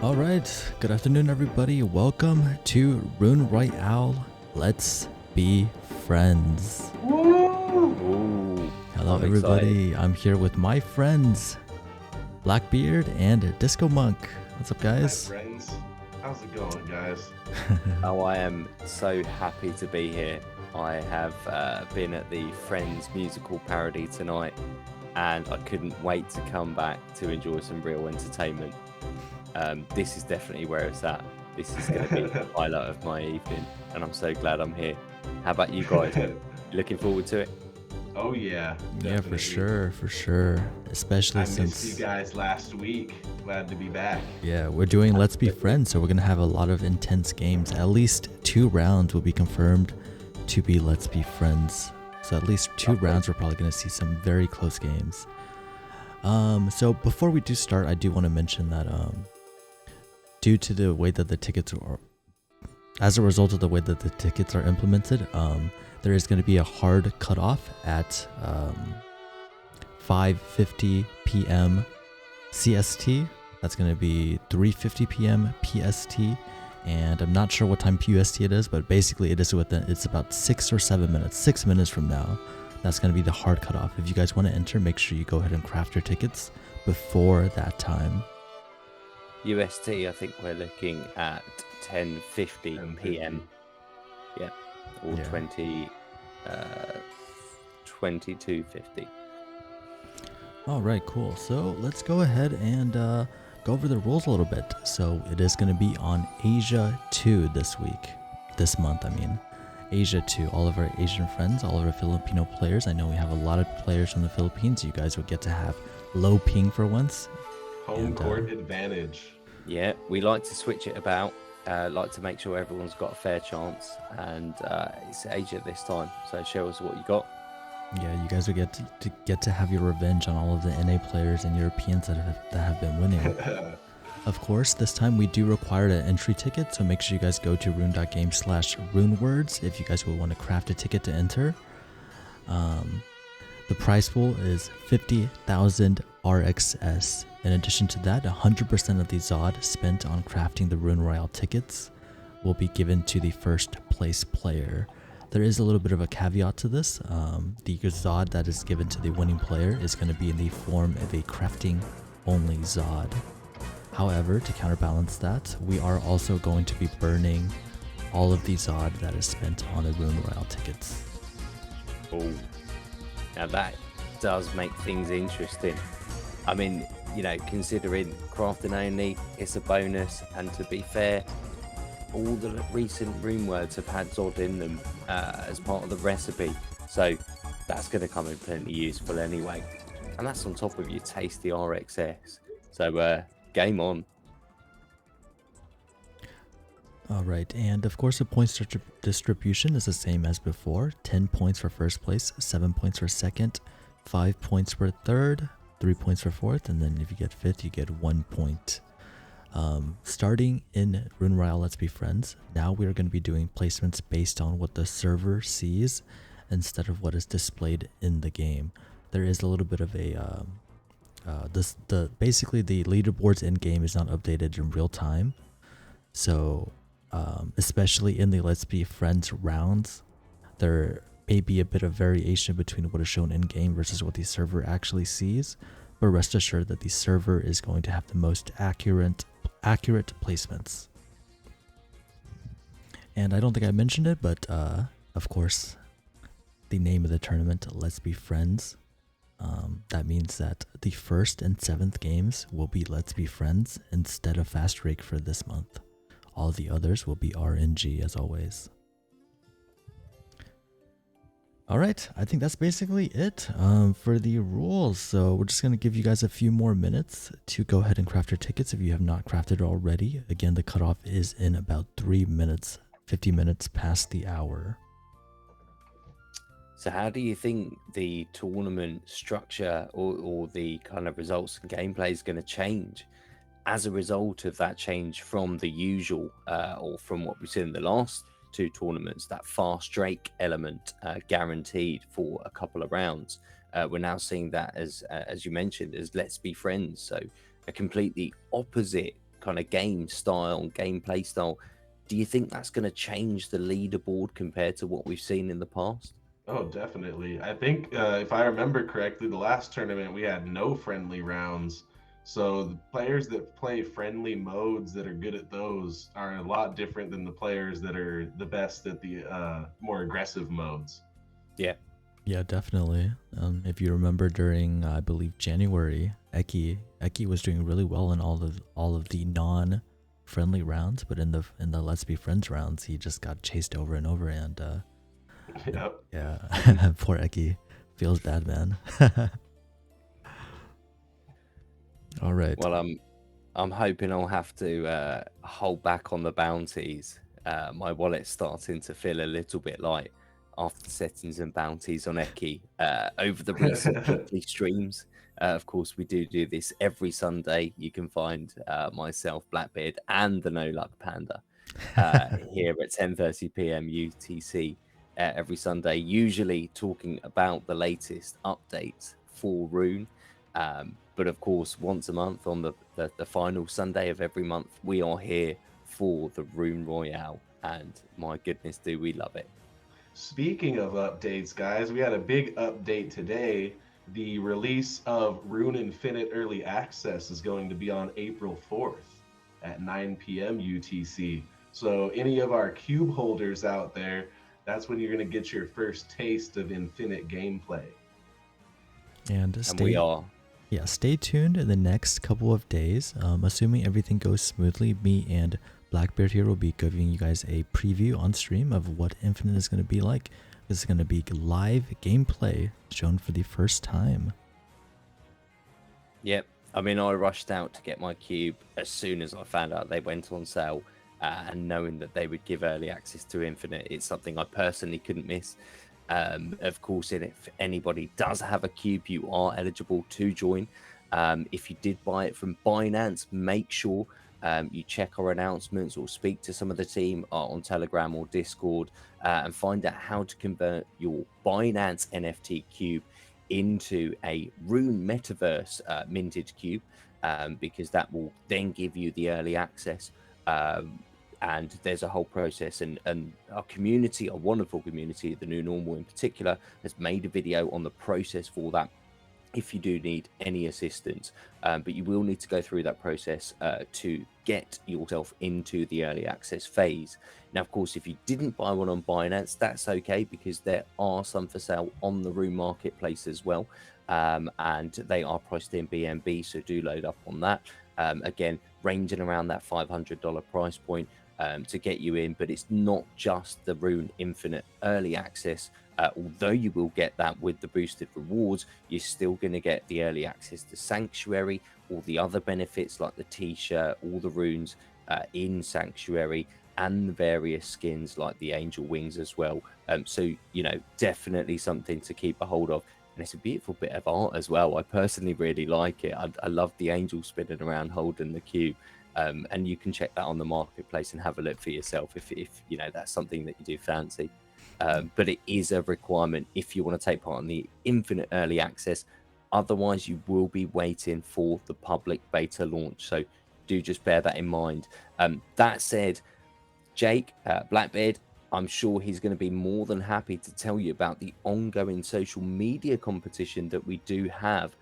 All right, good afternoon, everybody. Welcome to Rune Royale. Let's be friends. Ooh, Hello, I'm everybody. I'm here with my friends, Blackbeard and Discomonk. What's up, Hi, guys? friends. How's it going, guys? Oh, I am so happy to be here. I have been at the Friends musical parody tonight, and I couldn't wait to come back to enjoy some real entertainment. This is definitely where it's at. This is going to be the highlight of my evening, and I'm so glad I'm here. How about you guys? Looking forward to it? Oh yeah, Yeah, definitely. for sure. Especially I missed you since guys last week. Glad to be back. we're doing Let's Be Friends, so we're gonna have a lot of intense games. At least 2 rounds will be confirmed to be Let's Be Friends. So at least 2 rounds, we're probably gonna see some very close games. So before we do start, I do want to mention that due to the way that the tickets are, as a result of the way that the tickets are implemented, there is going to be a hard cutoff at 5:50 p.m. CST. That's going to be 3:50 p.m. PST, and I'm not sure what time PST it is, but basically it is it's about 6 or 7 minutes. 6 minutes from now, that's going to be the hard cutoff. If you guys want to enter, make sure you go ahead and craft your tickets before that time. UST, I think we're looking at 10:50 p.m. Yeah, or Yeah. 22:50. All right, cool. So let's go ahead and go over the rules a little bit. So it is going to be on Asia 2 this month. Asia 2, all of our Asian friends, all of our Filipino players. I know we have a lot of players from the Philippines. You guys would get to have low ping for once. Home court advantage. Yeah, we like to switch it about. Like to make sure everyone's got a fair chance, and it's Asia this time. So show us what you got. Yeah, you guys would get to have your revenge on all of the NA players and Europeans that have been winning. Of course, this time we do require an entry ticket, so make sure you guys go to rune.game/runewords if you guys would want to craft a ticket to enter. The prize pool is 50,000 RXS. In addition to that, 100% of the ZOD spent on crafting the Rune Royale tickets will be given to the first place player. There is a little bit of a caveat to this. The ZOD that is given to the winning player is going to be in the form of a crafting only ZOD. However, to counterbalance that, we are also going to be burning all of the ZOD that is spent on the Rune Royale tickets. Oh, now that does make things interesting. I mean, you know, considering crafting only, it's a bonus, and to be fair, all the recent rune words have had Zod in them as part of the recipe, so that's going to come in plenty useful anyway. And that's on top of your tasty RXS. So game on. All right, and of course the points distribution is the same as before. 10 points for first place, 7 points for second, 5 points for third, 3 points for fourth, and then if you get fifth, you get 1 point. Starting in Rune Royale Let's Be Friends, now we're going to be doing placements based on what the server sees instead of what is displayed in the game. There is a little bit of a basically the leaderboards in game is not updated in real time, so especially in the Let's Be Friends rounds, there may be a bit of variation between what is shown in game versus what the server actually sees, but rest assured that the server is going to have the most accurate placements. And I don't think I mentioned it, but of course, the name of the tournament, Let's Be Friends. That means that the 1st and 7th games will be Let's Be Friends instead of Fast Rake for this month. All the others will be RNG as always. Alright, I think that's basically it for the rules. So we're just going to give you guys a few more minutes to go ahead and craft your tickets if you have not crafted already. Again, the cutoff is in about 3 minutes, 50 minutes past the hour. So how do you think the tournament structure or the kind of results and gameplay is going to change as a result of that change from the usual or from what we've seen in the last 2 tournaments, that fast Drake element guaranteed for a couple of rounds? We're now seeing that as you mentioned, as Let's Be Friends. So a completely opposite kind of game style and gameplay style, do you think that's going to change the leaderboard compared to what we've seen in the past? Oh, definitely. I think if I remember correctly, the last tournament we had no friendly rounds. So the players that play friendly modes that are good at those are a lot different than the players that are the best at the more aggressive modes. Yeah. Yeah, definitely. If you remember during, I believe, January, Eki was doing really well in all of the non-friendly rounds, but in the Let's Be Friends rounds, he just got chased over and over, and Yep. yeah, poor Eki, feels bad, man. All right. Well, I'm hoping I'll have to hold back on the bounties. My wallet's starting to feel a little bit light after setting some bounties on Eki over the recent weekly streams. Of course, we do this every Sunday. You can find myself, Blackbeard, and the No Luck Panda here at 10:30 p.m. UTC every Sunday, usually talking about the latest updates for Rune. But of course, once a month on the final Sunday of every month, we are here for the Rune Royale. And my goodness, do we love it. Speaking of updates, guys, we had a big update today. The release of Rune Infinite Early Access is going to be on April 4th at 9 p.m. UTC. So any of our cube holders out there, that's when you're going to get your first taste of Infinite gameplay. And we are. Yeah, stay tuned in the next couple of days. Assuming everything goes smoothly, me and Blackbeard here will be giving you guys a preview on stream of what Infinite is going to be like. This is going to be live gameplay shown for the first time. Yep. I mean, I rushed out to get my cube as soon as I found out they went on sale, and knowing that they would give early access to Infinite, it's something I personally couldn't miss. Of course, if anybody does have a cube, you are eligible to join. If you did buy it from Binance, make sure you check our announcements or speak to some of the team on Telegram or Discord and find out how to convert your Binance NFT cube into a Rune Metaverse minted cube, because that will then give you the early access. And there's a whole process, and our community, our wonderful community, the New Normal in particular, has made a video on the process for that if you do need any assistance. But you will need to go through that process to get yourself into the early access phase. Now, of course, if you didn't buy one on Binance, that's okay, because there are some for sale on the Rune Marketplace as well. And they are priced in BNB, so do load up on that. Again, ranging around that $500 price point to get you in, but it's not just the Rune Infinite early access. Although you will get that with the boosted rewards, you're still going to get the early access to Sanctuary, all the other benefits like the t-shirt, all the runes in Sanctuary, and the various skins like the angel wings as well. So, you know, definitely something to keep a hold of. And it's a beautiful bit of art as well. I personally really like it. I love the angel spinning around holding the cube. And you can check that on the marketplace and have a look for yourself if you know that's something that you do fancy. But it is a requirement if you want to take part in the Infinite Early Access. Otherwise, you will be waiting for the public beta launch. So do just bear that in mind. That said, Jake, Blackbeard, I'm sure he's going to be more than happy to tell you about the ongoing social media competition that we do have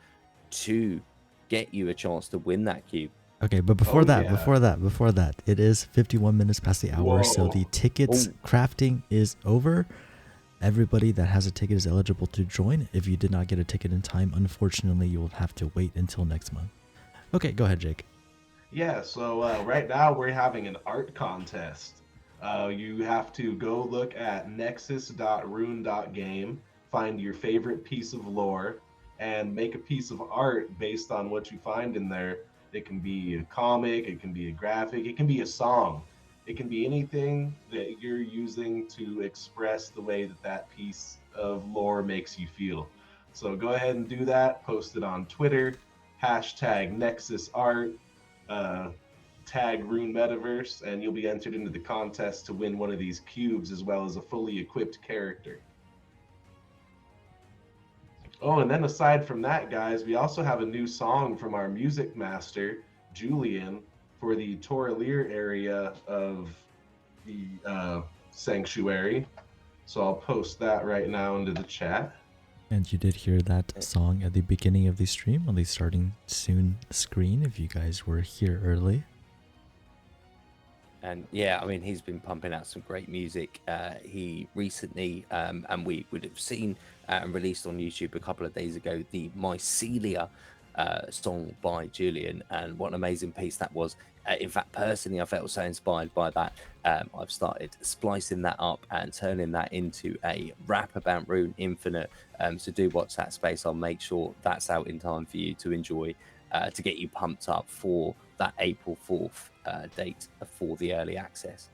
to get you a chance to win that cube. Okay, but before that, it is 51 minutes past the hour, so the tickets crafting is over. Everybody that has a ticket is eligible to join. If you did not get a ticket in time, unfortunately, you will have to wait until next month. Okay, go ahead, Jake. Yeah, so right now we're having an art contest. You have to go look at nexus.rune.game, find your favorite piece of lore, and make a piece of art based on what you find in there. It can be a comic, it can be a graphic, it can be a song. It can be anything that you're using to express the way that that piece of lore makes you feel. So go ahead and do that. Post it on Twitter, #NexusArt, tag Rune Metaverse, and you'll be entered into the contest to win one of these cubes as well as a fully equipped character. Oh, and then aside from that, guys, we also have a new song from our music master, Julian. for the Toralier area of the sanctuary. So I'll post that right now into the chat. And you did hear that song at the beginning of the stream on the starting soon screen if you guys were here early. And yeah, I mean, he's been pumping out some great music. He recently, and we would have seen and released on YouTube a couple of days ago, the Mycelia song by Julian. And what an amazing piece that was. In fact, personally, I felt so inspired by that. I've started splicing that up and turning that into a rap about Rune Infinite. So do watch that space. I'll make sure that's out in time for you to enjoy, to get you pumped up for that April 4th date for the early access.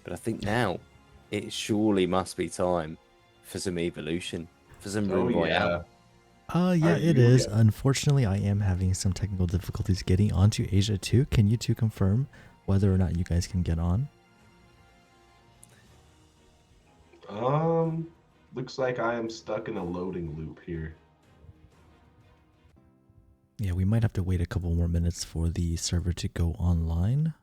But I think now it surely must be time for some evolution, for some Rune Royale. Yeah, it is. Unfortunately, I am having some technical difficulties getting onto Asia 2. Can you two confirm whether or not you guys can get on? Looks like I am stuck in a loading loop here. Yeah, we might have to wait a couple more minutes for the server to go online.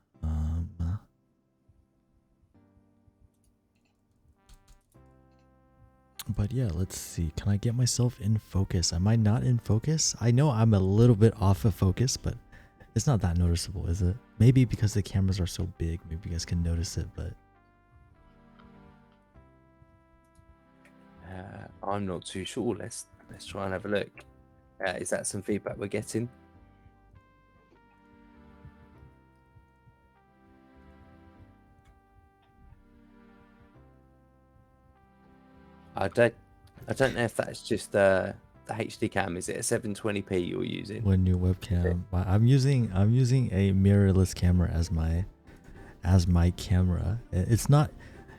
But yeah, let's see. Can I get myself in focus? Am I not in focus? I know I'm a little bit off of focus, but it's not that noticeable, is it? Maybe because the cameras are so big, maybe you guys can notice it, but... I'm not too sure. Let's try and have a look. Is that some feedback we're getting? I don't know if that's just the HD cam. Is it a 720p you're using? One new webcam. I'm using a mirrorless camera as my camera. It's not.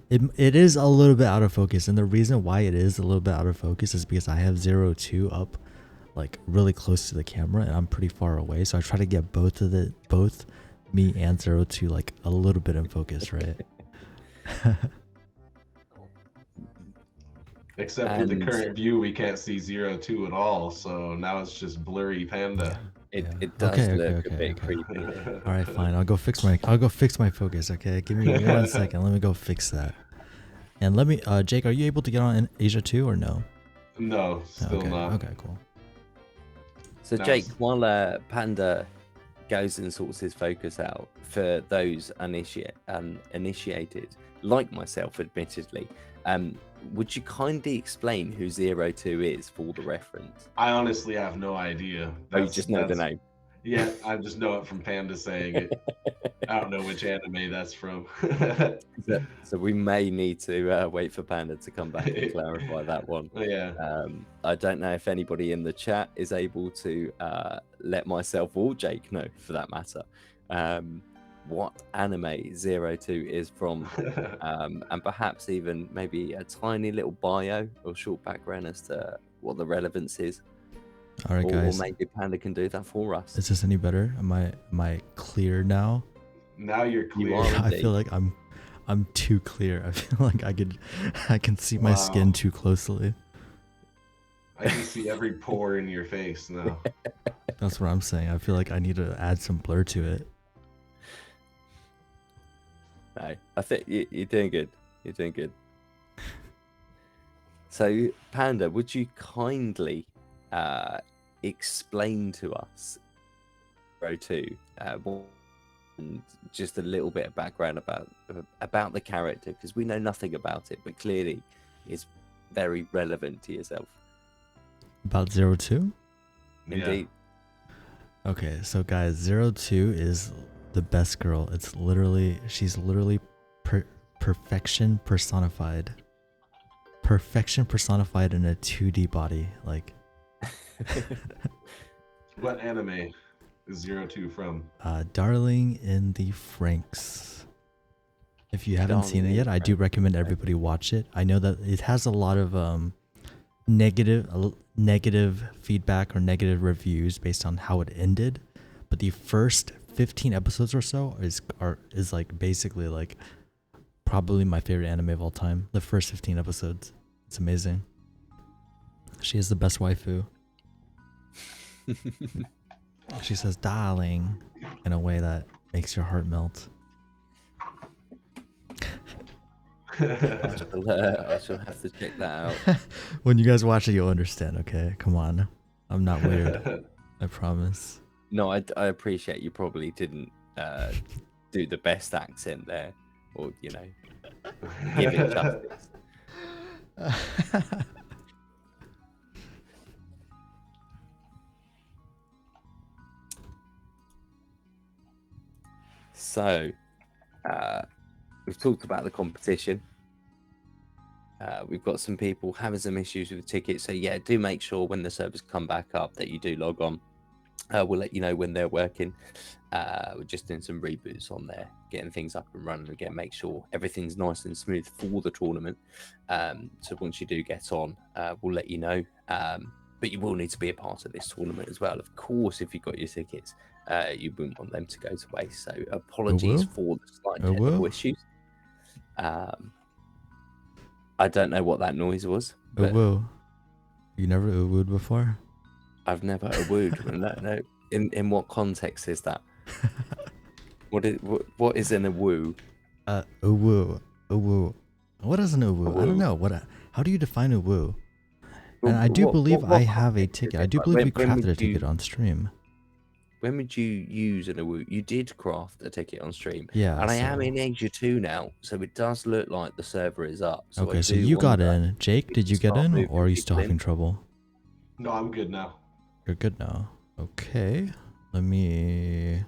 It is a little bit out of focus, and the reason why it is a little bit out of focus is because I have 0.2 up, like really close to the camera, and I'm pretty far away. So I try to get both me and 0.2 like a little bit in focus, right? Except with the current view, we can't see 0.2 at all. So now it's just blurry Panda. It does look a bit creepy. All right, fine. I'll go fix my focus. Okay, give me 1 second. Let me go fix that. And let me, Jake, are you able to get on in Asia 2 or no? No, still not. Okay, cool. So Jake, while Panda goes and sorts his focus out, for those uninitiated, like myself, admittedly, would you kindly explain who 0.2 is for the reference? I honestly have no idea. You just know the name. Yeah, I just know it from Panda saying it. I don't know which anime that's from. So we may need to wait for Panda to come back and clarify that one. Yeah. I don't know if anybody in the chat is able to let myself or Jake know, for that matter, what anime 0.2 is from, and perhaps even maybe a tiny little bio or short background as to what the relevance is. All right, guys. Or maybe Panda can do that for us. Is this any better? Am I clear now? Now you're clear. You are, I feel like I'm too clear. I feel like I can see my skin too closely. I can see every pore in your face now. That's what I'm saying. I feel like I need to add some blur to it. No, I think you're doing good. You're doing good. So, Panda, would you kindly explain to us 0.2 and just a little bit of background about the character, because we know nothing about it, but clearly it's very relevant to yourself. About 0.2? Indeed. Yeah. Okay, so guys, 0.2 is the best girl. She's literally perfection personified. Perfection personified in a 2D body, like. What anime is 0.2 from? Darling in the Franxx. If you haven't seen it yet, I do recommend everybody watch it. I know that it has a lot of negative feedback or negative reviews based on how it ended, but the first 15 episodes or so is like basically like probably my favorite anime of all time. The first 15 episodes, it's amazing. She is the best waifu. She says darling in a way that makes your heart melt. I shall have to check that out. When you guys watch it, you'll understand, okay? Come on. I'm not weird. I promise. No, I appreciate you probably didn't do the best accent there, or give it justice. So, we've talked about the competition. We've got some people having some issues with the tickets. So yeah, do make sure when the servers come back up that you do log on. We'll let you know when they're working. We're just doing some reboots on there, getting things up and running again, make sure everything's nice and smooth for the tournament. So once you do get on, we'll let you know. But you will need to be a part of this tournament as well. Of course, if you've got your tickets, you wouldn't want them to go to waste. So apologies for the slight technical issues. I don't know what that noise was. Woo. You never wooed before? I've never wooed. No. In what context is that? What is in a woo? Woo. What is an woo? I don't know. How do you define a woo? And I do believe I have a ticket. I do believe we crafted a ticket on stream. When would you use an awoo? You did craft a ticket on stream. Yeah. And I am in Asia 2 now, so it does look like the server is up. So okay, so you got in. Jake, did you get in, or are you still having trouble? No, I'm good now. You're good now. Okay. Let me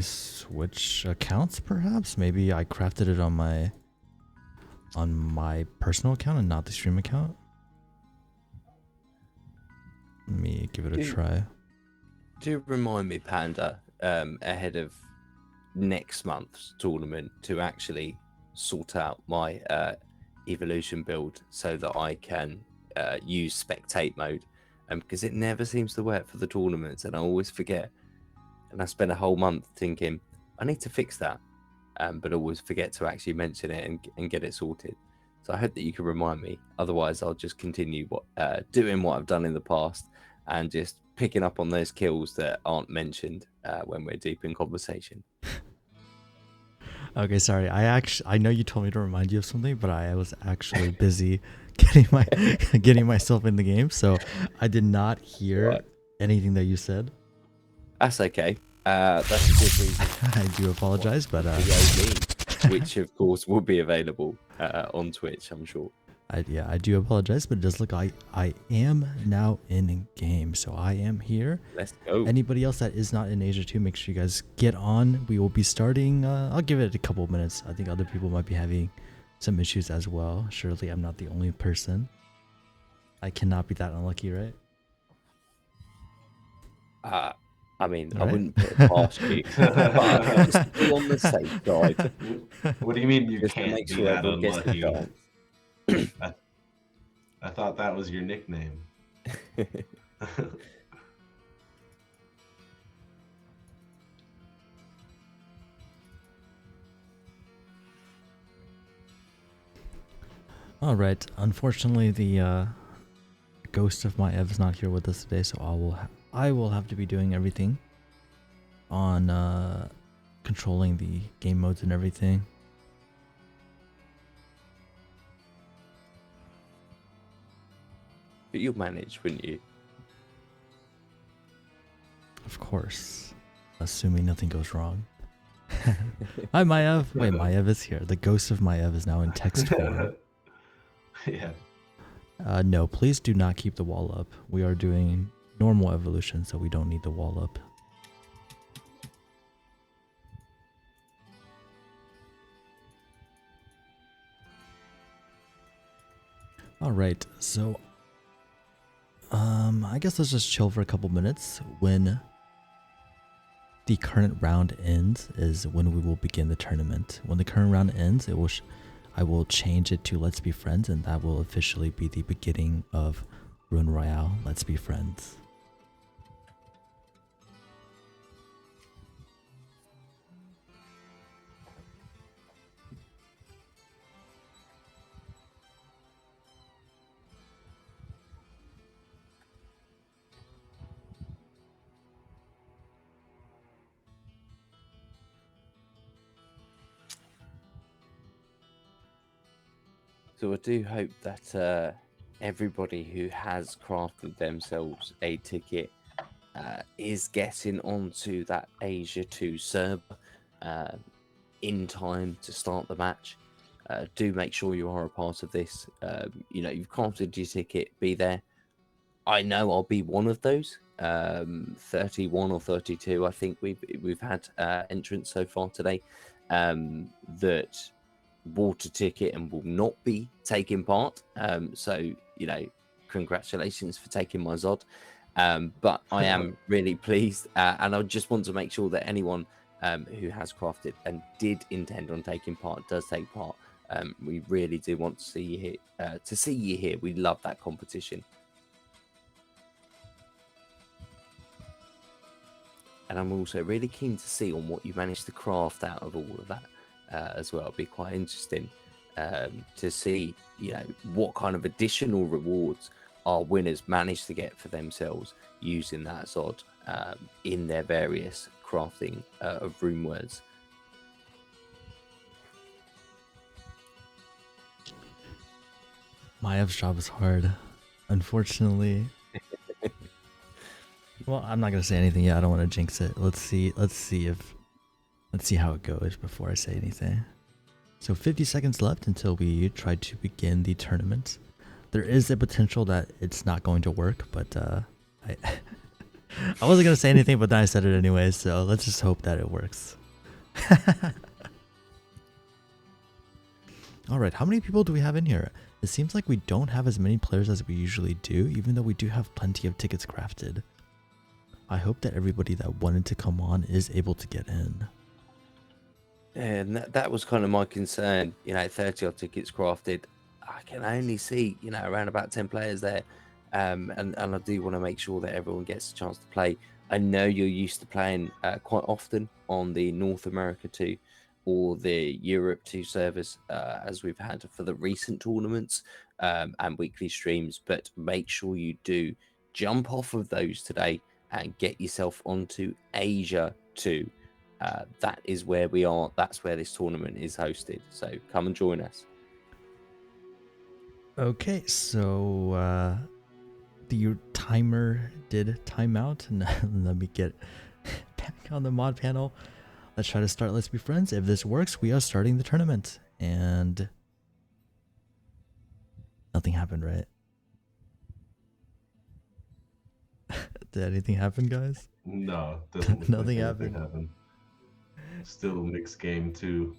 switch accounts, perhaps. Maybe I crafted it on my personal account and not the stream account. Let me give it a try. Do remind me, Panda, ahead of next month's tournament to actually sort out my evolution build so that I can use spectate mode, because it never seems to work for the tournaments and I always forget, and I spend a whole month thinking I need to fix that, but always forget to actually mention it and get it sorted. So I hope that you can remind me. Otherwise, I'll just continue doing what I've done in the past and just picking up on those kills that aren't mentioned when we're deep in conversation. Okay, sorry. I know you told me to remind you of something, but I was actually busy getting myself in the game, so I did not hear anything that you said. That's okay. That's a good reason. I do apologize, but which of course will be available on Twitch, I'm sure. I do apologize, but it does look like I am now in game, so I am here. Let's go. Anybody else that is not in Asia 2, make sure you guys get on. We will be starting. I'll give it a couple of minutes. I think other people might be having some issues as well. Surely I'm not the only person. I cannot be that unlucky, right? I mean, Right? I wouldn't put it past you, but just be on the safe side. What do you mean you Just can't make be sure that everyone gets the unlucky? chance. I thought that was your nickname. All right. Unfortunately, the ghost of my Ev is not here with us today, so I will have to be doing everything on controlling the game modes and everything. But you'll manage, wouldn't you? Of course, assuming nothing goes wrong. Hi, Maev. Wait, Maev is here. The ghost of Maev is now in text form. Yeah. No, please do not keep the wall up. We are doing normal evolution, so we don't need the wall up. All right, so I guess let's just chill for a couple minutes. When the current round ends is when we will begin the tournament. When the current round ends, I will change it to Let's Be Friends, and that will officially be the beginning of Rune Royale Let's Be Friends. So I do hope that everybody who has crafted themselves a ticket is getting onto that Asia 2 server uh, in time to start the match. Do make sure you are a part of this. You've crafted your ticket, be there. I know I'll be one of those. 31 or 32, I think we've had entrants so far today that bought a ticket and will not be taking part. So congratulations for taking my Zod. But I am really pleased, and I just want to make sure that anyone who has crafted and did intend on taking part does take part. We really do want to see you here. We love that competition. And I'm also really keen to see on what you managed to craft out of all of that as well. It'll be quite interesting to see, what kind of additional rewards our winners manage to get for themselves using that Zod in their various crafting of rune words. Mayev's job is hard, unfortunately. Well, I'm not gonna say anything yet. I don't want to jinx it. Let's see how it goes before I say anything. So 50 seconds left until we try to begin the tournament. There is a potential that it's not going to work, but I wasn't gonna say anything, but then I said it anyway. So let's just hope that it works. All right, how many people do we have in here? It seems like we don't have as many players as we usually do, even though we do have plenty of tickets crafted. I hope that everybody that wanted to come on is able to get in. And that was kind of my concern. 30 odd tickets crafted. I can only see, around about 10 players there. And I do want to make sure that everyone gets a chance to play. I know you're used to playing quite often on the North America 2 or the Europe 2 servers, as we've had for the recent tournaments and weekly streams. But make sure you do jump off of those today and get yourself onto Asia 2. That is where we are. That's where this tournament is hosted. So come and join us. Okay, so the timer did time out. And let me get back on the mod panel. Let's try to start Let's Be Friends. If this works, we are starting the tournament. And nothing happened, right? Did anything happen, guys? No, doesn't look Nothing like happened. happened. Still mixed game too.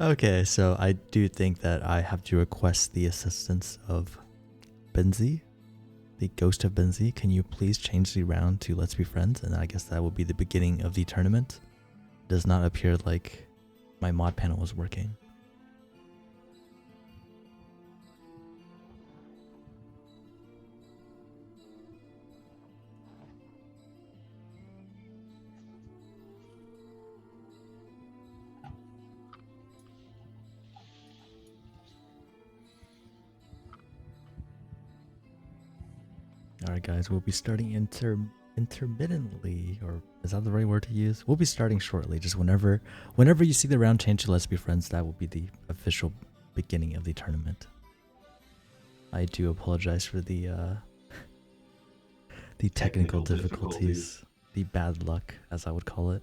Okay, so I do think that I have to request the assistance of Benzie, the ghost of Benzie. Can you please change the round to Let's Be Friends? And I guess that will be the beginning of the tournament. It does not appear like my mod panel was working. All right, guys, we'll be starting intermittently, or is that the right word to use? We'll be starting shortly. Just whenever you see the round change to Let's Be Friends, that will be the official beginning of the tournament. I do apologize for the technical difficulties, the bad luck, as I would call it.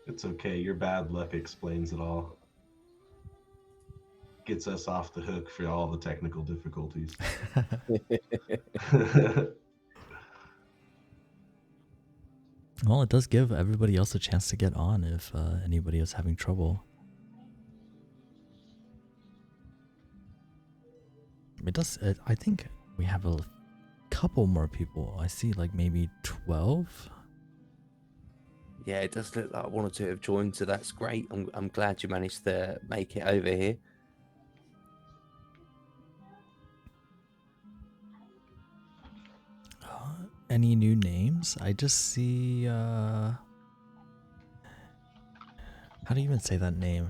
It's okay. Your bad luck explains it all. Gets us off the hook for all the technical difficulties. Well, it does give everybody else a chance to get on if anybody is having trouble. It does. I think we have a couple more people. I see like maybe 12. Yeah, it does look like one or two have joined, so that's great. I'm glad you managed to make it over here. Any new names? I just see how do you even say that name?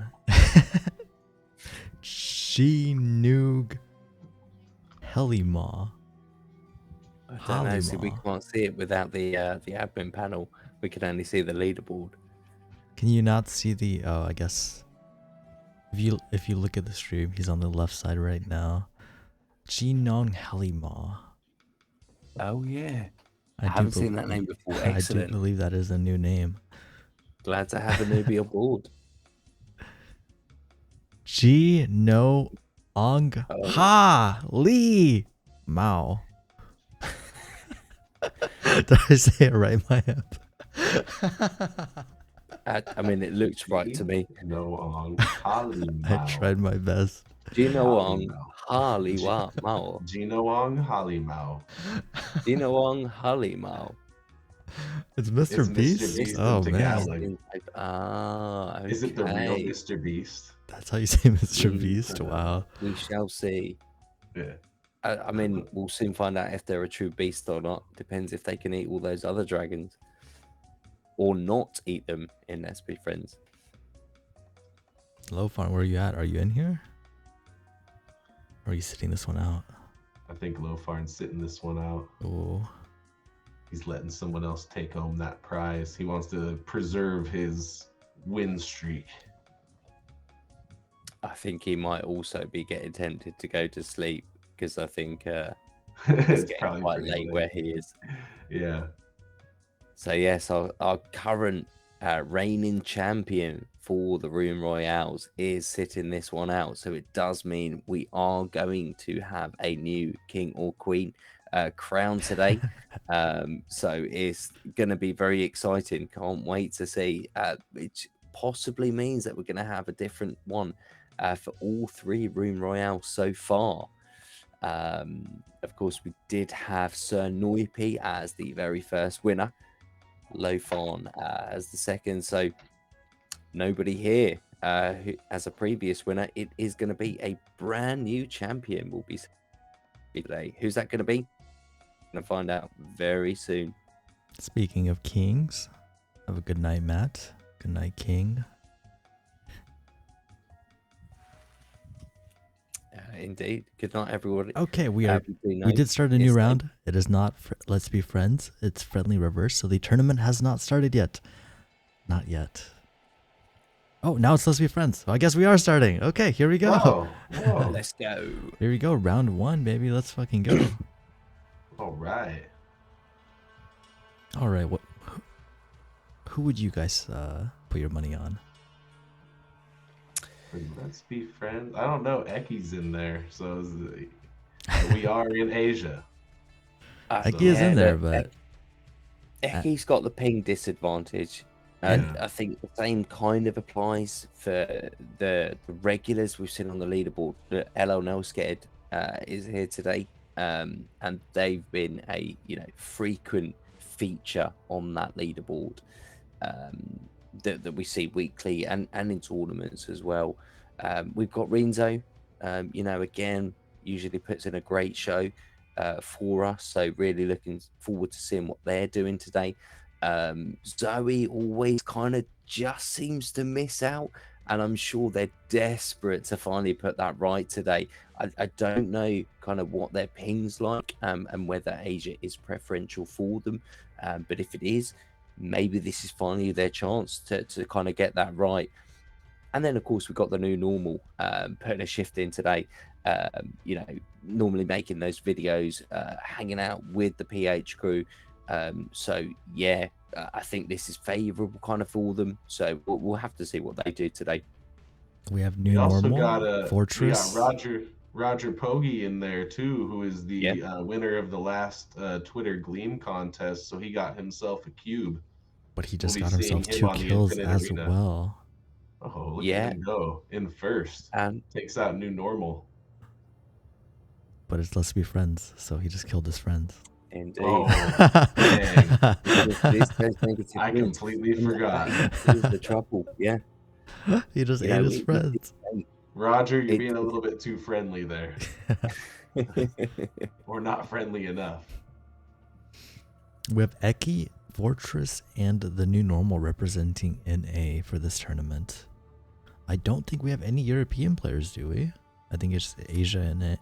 Chinook Helima. I don't know, see, we can't see it without the admin panel. We can only see the leaderboard. Can you not see the I guess If you look at the stream, he's on the left side right now. Jinong Halima. Oh yeah. I do haven't seen that name before. I do Excellent. believe that is a new name. Glad to have a newbie aboard. Ji no Ong Ha Lee Mao. Did I say it right, Maya? I mean, it looks right to me. No, I tried my best. Jinowang Haliwa Mao. Jinowang Halimao. Jinowang Halimao. It's Mr. Beast? Beast Oh, in man. Tagalog. Okay. Is it the real Mr. Beast? That's how you say Mr. Beast? Wow. We shall see. Yeah. I mean, we'll soon find out if they're a true beast or not. Depends if they can eat all those other dragons. Or not eat them in Let's Be Friends. Lofon, where are you at? Are you in here? Or are you sitting this one out? I think Lofarn's sitting this one out. Oh. He's letting someone else take home that prize. He wants to preserve his win streak. I think he might also be getting tempted to go to sleep because I think it's getting probably quite pretty late where he is. Yeah. So yes, our current reigning champion for the Room Royales is sitting this one out. So it does mean we are going to have a new king or queen crowned today. So it's going to be very exciting. Can't wait to see. It possibly means that we're going to have a different one for all three Room Royales so far. Of course, we did have Sir Noipi as the very first winner. Lofon as the second, so nobody here who, as a previous winner. It is going to be a brand new champion will be today. Who's that going to be? Going to find out very soon. Speaking of kings, have a good night, Matt. Good night, King. Indeed. Good night, everybody. Okay, we did start a new round. It is not Let's Be Friends. It's Friendly Reverse. So the tournament has not started yet. Not yet. Oh, now it's Let's Be Friends. So I guess we are starting. Okay, here we go. Whoa. Let's go. Here we go. Round one, baby. Let's fucking go. All right. All right. Who would you guys put your money on? Let's Be Friends. I don't know. Eki's in there, so we are in Asia. Eki is in there, but Eki's got the ping disadvantage. And I think the same kind of applies for the regulars we've seen on the leaderboard. The LL Nelscared is here today, and they've been a frequent feature on that leaderboard that we see weekly and in tournaments as well. We've got Renzo, again, usually puts in a great show for us. So really looking forward to seeing what they're doing today. Zoe always kind of just seems to miss out, and I'm sure they're desperate to finally put that right today. I don't know kind of what their ping's like and whether Asia is preferential for them, but if it is, maybe this is finally their chance to kind of get that right. And then of course we've got the new normal putting a shift in today, normally making those videos, hanging out with the PH crew. So yeah, I think this is favorable kind of for them. So we'll have to see what they do today. We have new normal, Fortress. We got Roger Pogge in there too, who is the winner of the last Twitter Gleam contest. So he got himself a cube. But he just got himself 2 kills as well. Oh, look at him go in first. And takes out new normal. But it's Let's Be Friends, so he just killed his friends. Indeed. Oh, I completely forgot. Here's the trouble. Yeah. He just ate his friends. Roger, you're being a little bit too friendly there. Or not friendly enough. We have Eki, Fortress, and the new normal representing NA for this tournament. I don't think we have any European players, do we? I think it's Asia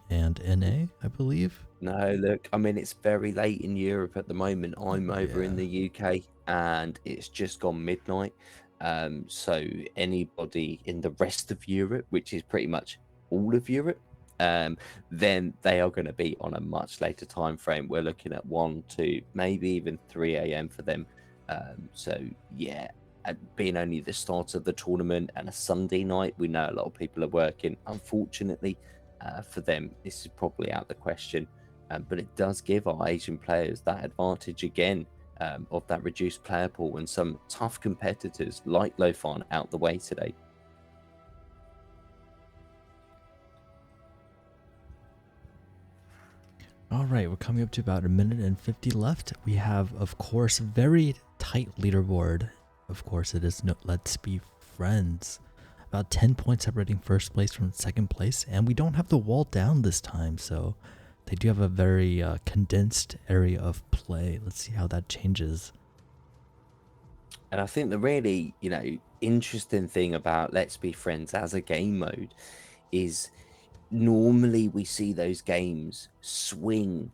and NA, I believe. No, look, I mean, it's very late in Europe at the moment. I'm over in the UK and it's just gone midnight. So anybody in the rest of Europe, which is pretty much all of Europe, then they are going to be on a much later time frame. We're looking at 1, 2, maybe even 3 a.m. for them. So yeah, being only the start of the tournament and a Sunday night, we know a lot of people are working. Unfortunately, for them, this is probably out of the question. But it does give our Asian players that advantage again, of that reduced player pool and some tough competitors like Lofan out the way today. All right, we're coming up to about 1:50 left. We have, of course, very tight leaderboard. Of course, it is no Let's Be Friends. About 10 points separating first place from second place, and we don't have the wall down this time, so they do have a very condensed area of play. Let's see how that changes. And I think the really, interesting thing about Let's Be Friends as a game mode is normally we see those games swing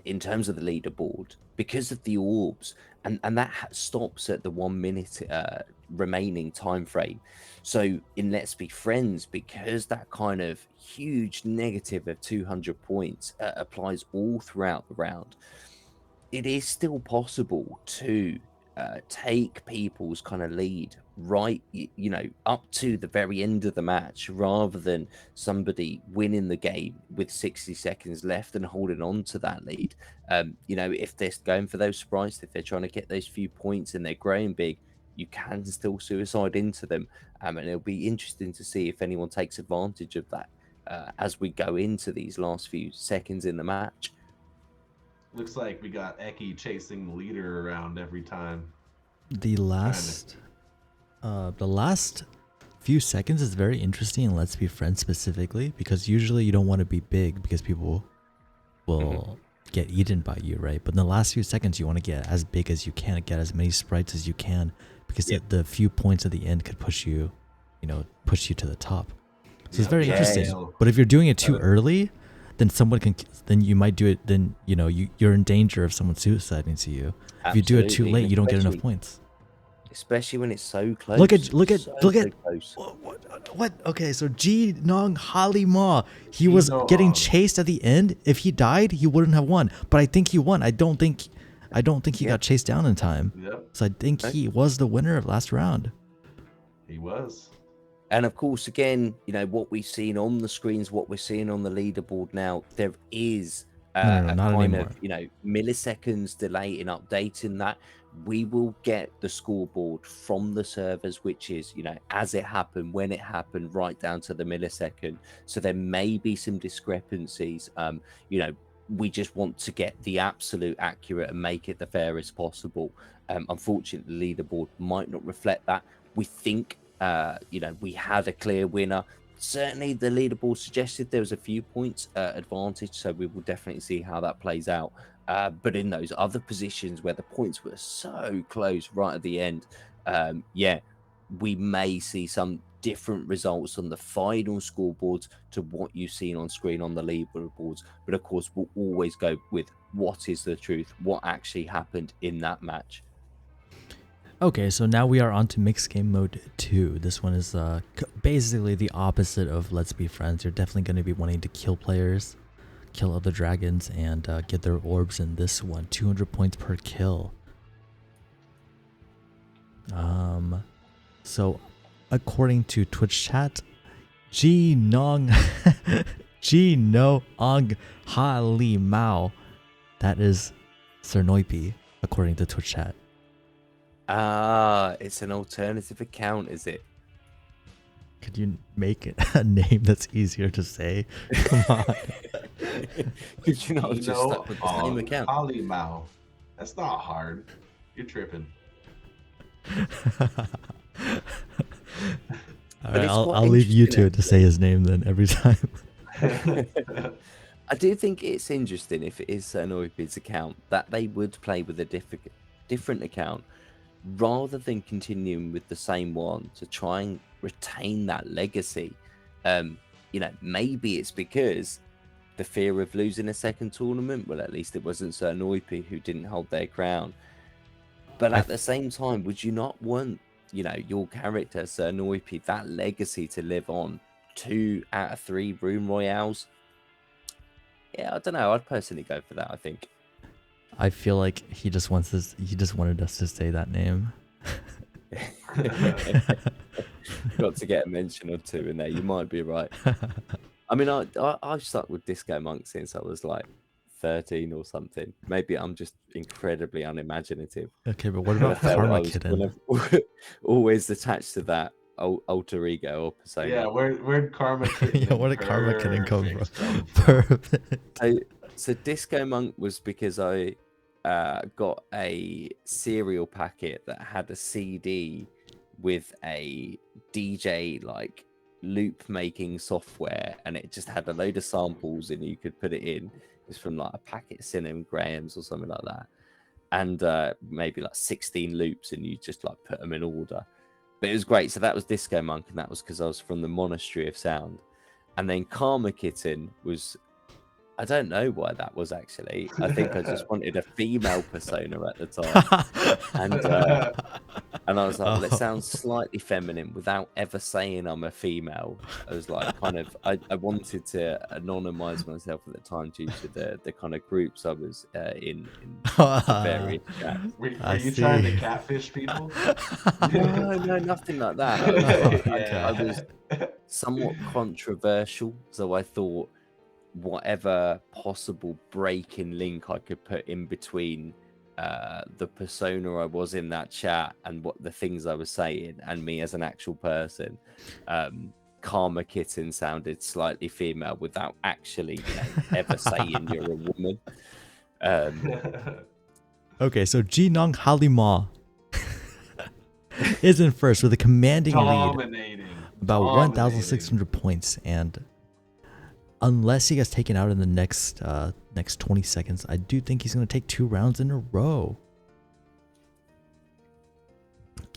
in terms of the leaderboard because of the orbs, and that stops at the 1 minute remaining time frame. So in Let's Be Friends, because that kind of huge negative of 200 points applies all throughout the round, it is still possible to take people's kind of lead right, up to the very end of the match, rather than somebody winning the game with 60 seconds left and holding on to that lead. If they're going for those sprites, if they're trying to get those few points and they're growing big, you can still suicide into them. And it'll be interesting to see if anyone takes advantage of that as we go into these last few seconds in the match. Looks like we got Eki chasing the leader around every time. The last few seconds is very interesting in Let's Be Friends specifically, because usually you don't want to be big because people will get eaten by you, right? But in the last few seconds, you want to get as big as you can, get as many sprites as you can, because the few points at the end could push you to the top. So it's very interesting. But if you're doing it too early, then then you might do it. Then you're in danger of someone suiciding to you. Absolutely. If you do it too late, you don't get enough points. Especially when it's so close. Look at what? Okay, so Ji Nong Halima, he was getting chased at the end. If he died, he wouldn't have won. But I think he won. I don't think he got chased down in time. Yep. So I think he was the winner of last round. He was. And of course, again, what we've seen on the screens, what we're seeing on the leaderboard now, there is a kind of, milliseconds delay in updating that. We will get the scoreboard from the servers, which is, as it happened, when it happened, right down to the millisecond. So there may be some discrepancies. We just want to get the absolute accurate and make it the fairest possible. Unfortunately, the leaderboard might not reflect that. We think, we had a clear winner. Certainly the leaderboard suggested there was a few points advantage, so we will definitely see how that plays out. But in those other positions where the points were so close right at the end, we may see some different results on the final scoreboards to what you've seen on screen on the leaderboards. But of course, we'll always go with what is the truth, what actually happened in that match. Okay, so now we are on to mixed game mode 2. This one is basically the opposite of Let's Be Friends. You're definitely going to be wanting to kill players, kill other dragons, and get their orbs in this one. 200 points per kill. So according to Twitch chat, Ji Nong Hali Mao, that is Cernoipi, according to Twitch chat. It's an alternative account, is it? Could you make it a name that's easier to say? Come on. Could you not have just stuck with the same account? Hali Mao. That's not hard. You're tripping. All right, I'll leave you to say his name then every time. I do think it's interesting, if it is Cernoipi's account, that they would play with a different account rather than continuing with the same one to try and retain that legacy. Maybe it's because the fear of losing a second tournament. Well, at least it wasn't Cernoipi who didn't hold their crown. But at the same time, would you not want you know, your character, Sir Noipi, that legacy to live on 2 out of 3 Room Royales. Yeah, I don't know. I'd personally go for that, I think. I feel like he just wants this. He just wanted us to say that name. Got to get a mention or two in there. You might be right. I mean, I've stuck with Discomonk since I was like 13 or something. Maybe I'm just incredibly unimaginative. Okay, but what But I about felt Karma I was Kitten? always attached to that alter ego or persona. Yeah, where'd Karma Kitten? Yeah, where did Karma Kitten come Perfect from? come from? Perfect. So Discomonk was because I got a cereal packet that had a CD with a DJ like loop making software, and it just had a load of samples, and you could put it in. It's from like a packet of Cinnamon Grahams or something like that, and maybe like 16 loops, and you just like put them in order. But it was great. So that was Discomonk, and that was because I was from the Monastery of Sound. And then Karma Kitten was, I don't know why that was actually. I think I just wanted a female persona at the time. And I was like, well, it sounds slightly feminine without ever saying I'm a female. I was like, kind of, I wanted to anonymize myself at the time due to the kind of groups I was in various chats. Were you trying to catfish people? No, nothing like that. I was Yeah. somewhat controversial, so I thought whatever possible breaking link I could put in between the persona I was in that chat and what the things I was saying and me as an actual person, Karma Kitten sounded slightly female without actually ever saying you're a woman. Okay, so Jinong Halima is in first with a commanding lead, about 1,600 points, and unless he gets taken out in the next 20 seconds, I do think he's going to take 2 rounds in a row.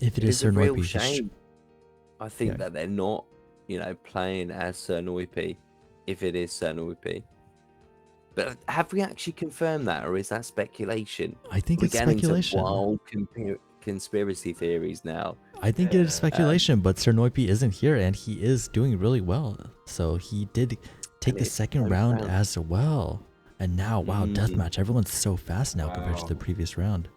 If it is Sir a real Noipi, shame. I think that they're not, playing as Sir Noipi, if it is Sir Noipi. But have we actually confirmed that, or is that speculation? I think it's getting speculation. Into wild conspiracy theories now. I think it is speculation, but Sir Noipi isn't here, and he is doing really well. So he did take the second round as well. And now, wow, deathmatch. Everyone's so fast now compared to the previous round.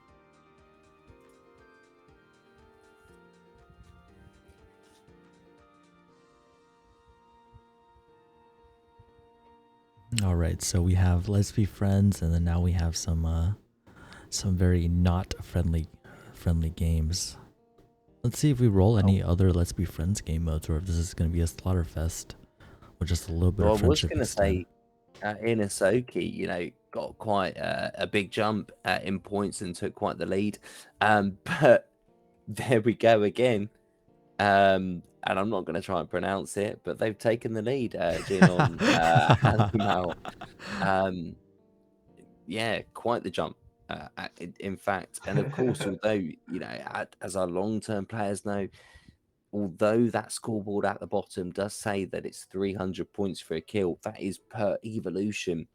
All right, so we have Let's Be Friends, and then now we have some very not friendly games. Let's see if we roll any other Let's Be Friends game modes, or if this is going to be a Slaughterfest with just a little bit of friendship. I was going to say, Inasoki, got quite a big jump in points and took quite the lead. But there we go again. And I'm not going to try and pronounce it, but they've taken the lead. Jinon Hanimao. Yeah, quite the jump. In fact, and of course, although as our long-term players know, although that scoreboard at the bottom does say that it's 300 points for a kill, that is per evolution.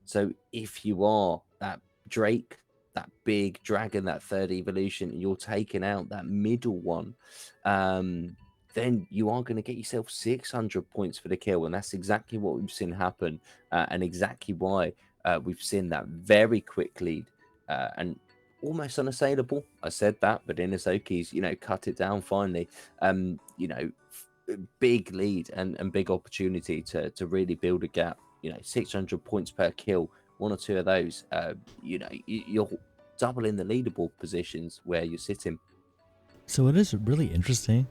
So if you are that Drake, that big dragon, that third evolution, and you're taking out that middle one, then you are going to get yourself 600 points for the kill. And that's exactly what we've seen happen, and exactly why we've seen that very quick lead and almost unassailable. I said that, but Inazoki's, cut it down finally. Big lead and big opportunity to really build a gap. 600 points per kill. 1 or 2 of those, you're doubling the leaderboard positions where you're sitting. So it is really interesting.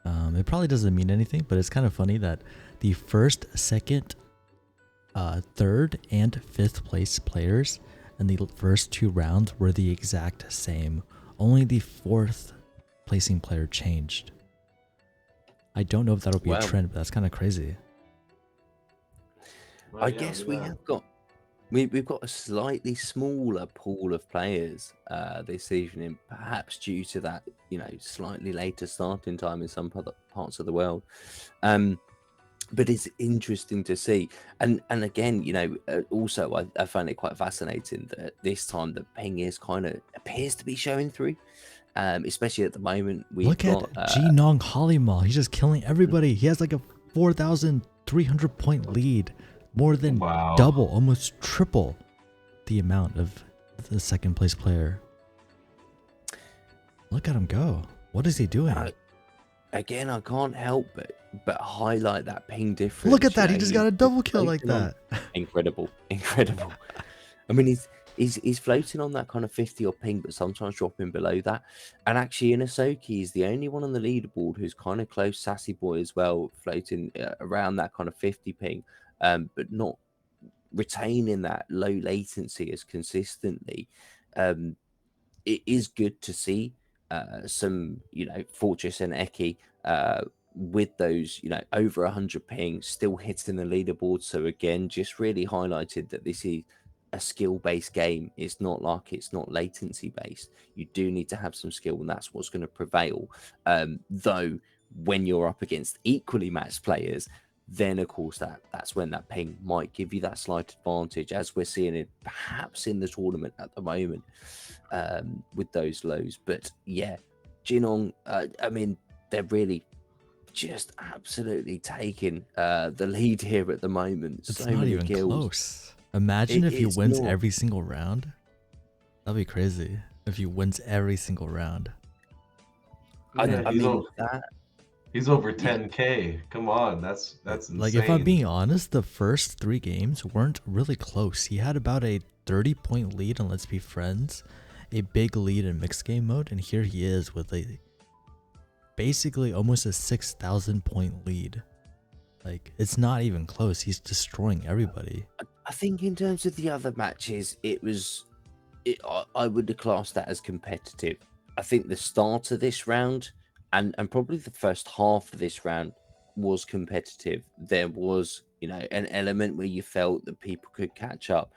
It probably doesn't mean anything, but it's kind of funny that the first, second, third, and fifth place players in the first 2 rounds were the exact same. Only the 4th placing player changed. I don't know if that'll be a trend, but that's kind of crazy. Well, I guess we've got a slightly smaller pool of players this evening, perhaps due to that, slightly later starting time in some parts of the world. But it's interesting to see. And again, also I find it quite fascinating that this time the ping is kind of appears to be showing through. especially at the moment. We've Look got at Jinong Halima. He's just killing everybody. He has like a 4,300 point lead, more than Wow. double, almost triple the amount of the second place player. Look at him go. What is he doing? Again, I can't help but highlight that ping difference. Look at that. You He know, just got a double kill like floating that. incredible. I mean, he's floating on that kind of 50 or ping, but sometimes dropping below that. And actually, Inasoki is the only one on the leaderboard who's kind of close, sassy boy as well, floating around that kind of 50 ping, but not retaining that low latency as consistently. It is good to see some, Fortress and Eki with those, over 100 ping still hitting the leaderboard. So again, just really highlighted that this is a skill-based game. It's not like it's not latency-based. You do need to have some skill, and that's what's going to prevail. Though when you're up against equally matched players, then of course that's when that ping might give you that slight advantage, as we're seeing it perhaps in the tournament at the moment with those lows. But yeah, Jinong, I mean, they're really just absolutely taking the lead here at the moment. It's so not many even kills. close. Imagine if he It's wins not. every single round. That'd be crazy. If he wins every single round. Yeah, I mean, that he's over 10K. Come on, that's insane. Like, if I'm being honest, the first 3 games weren't really close. He had about a 30-point lead on Let's Be Friends, a big lead in mixed game mode, and here he is with a basically almost a 6,000-point lead. Like, it's not even close. He's destroying everybody. I think in terms of the other matches, I would have classed that as competitive. I think the start of this round and probably the first half of this round was competitive. There was, an element where you felt that people could catch up,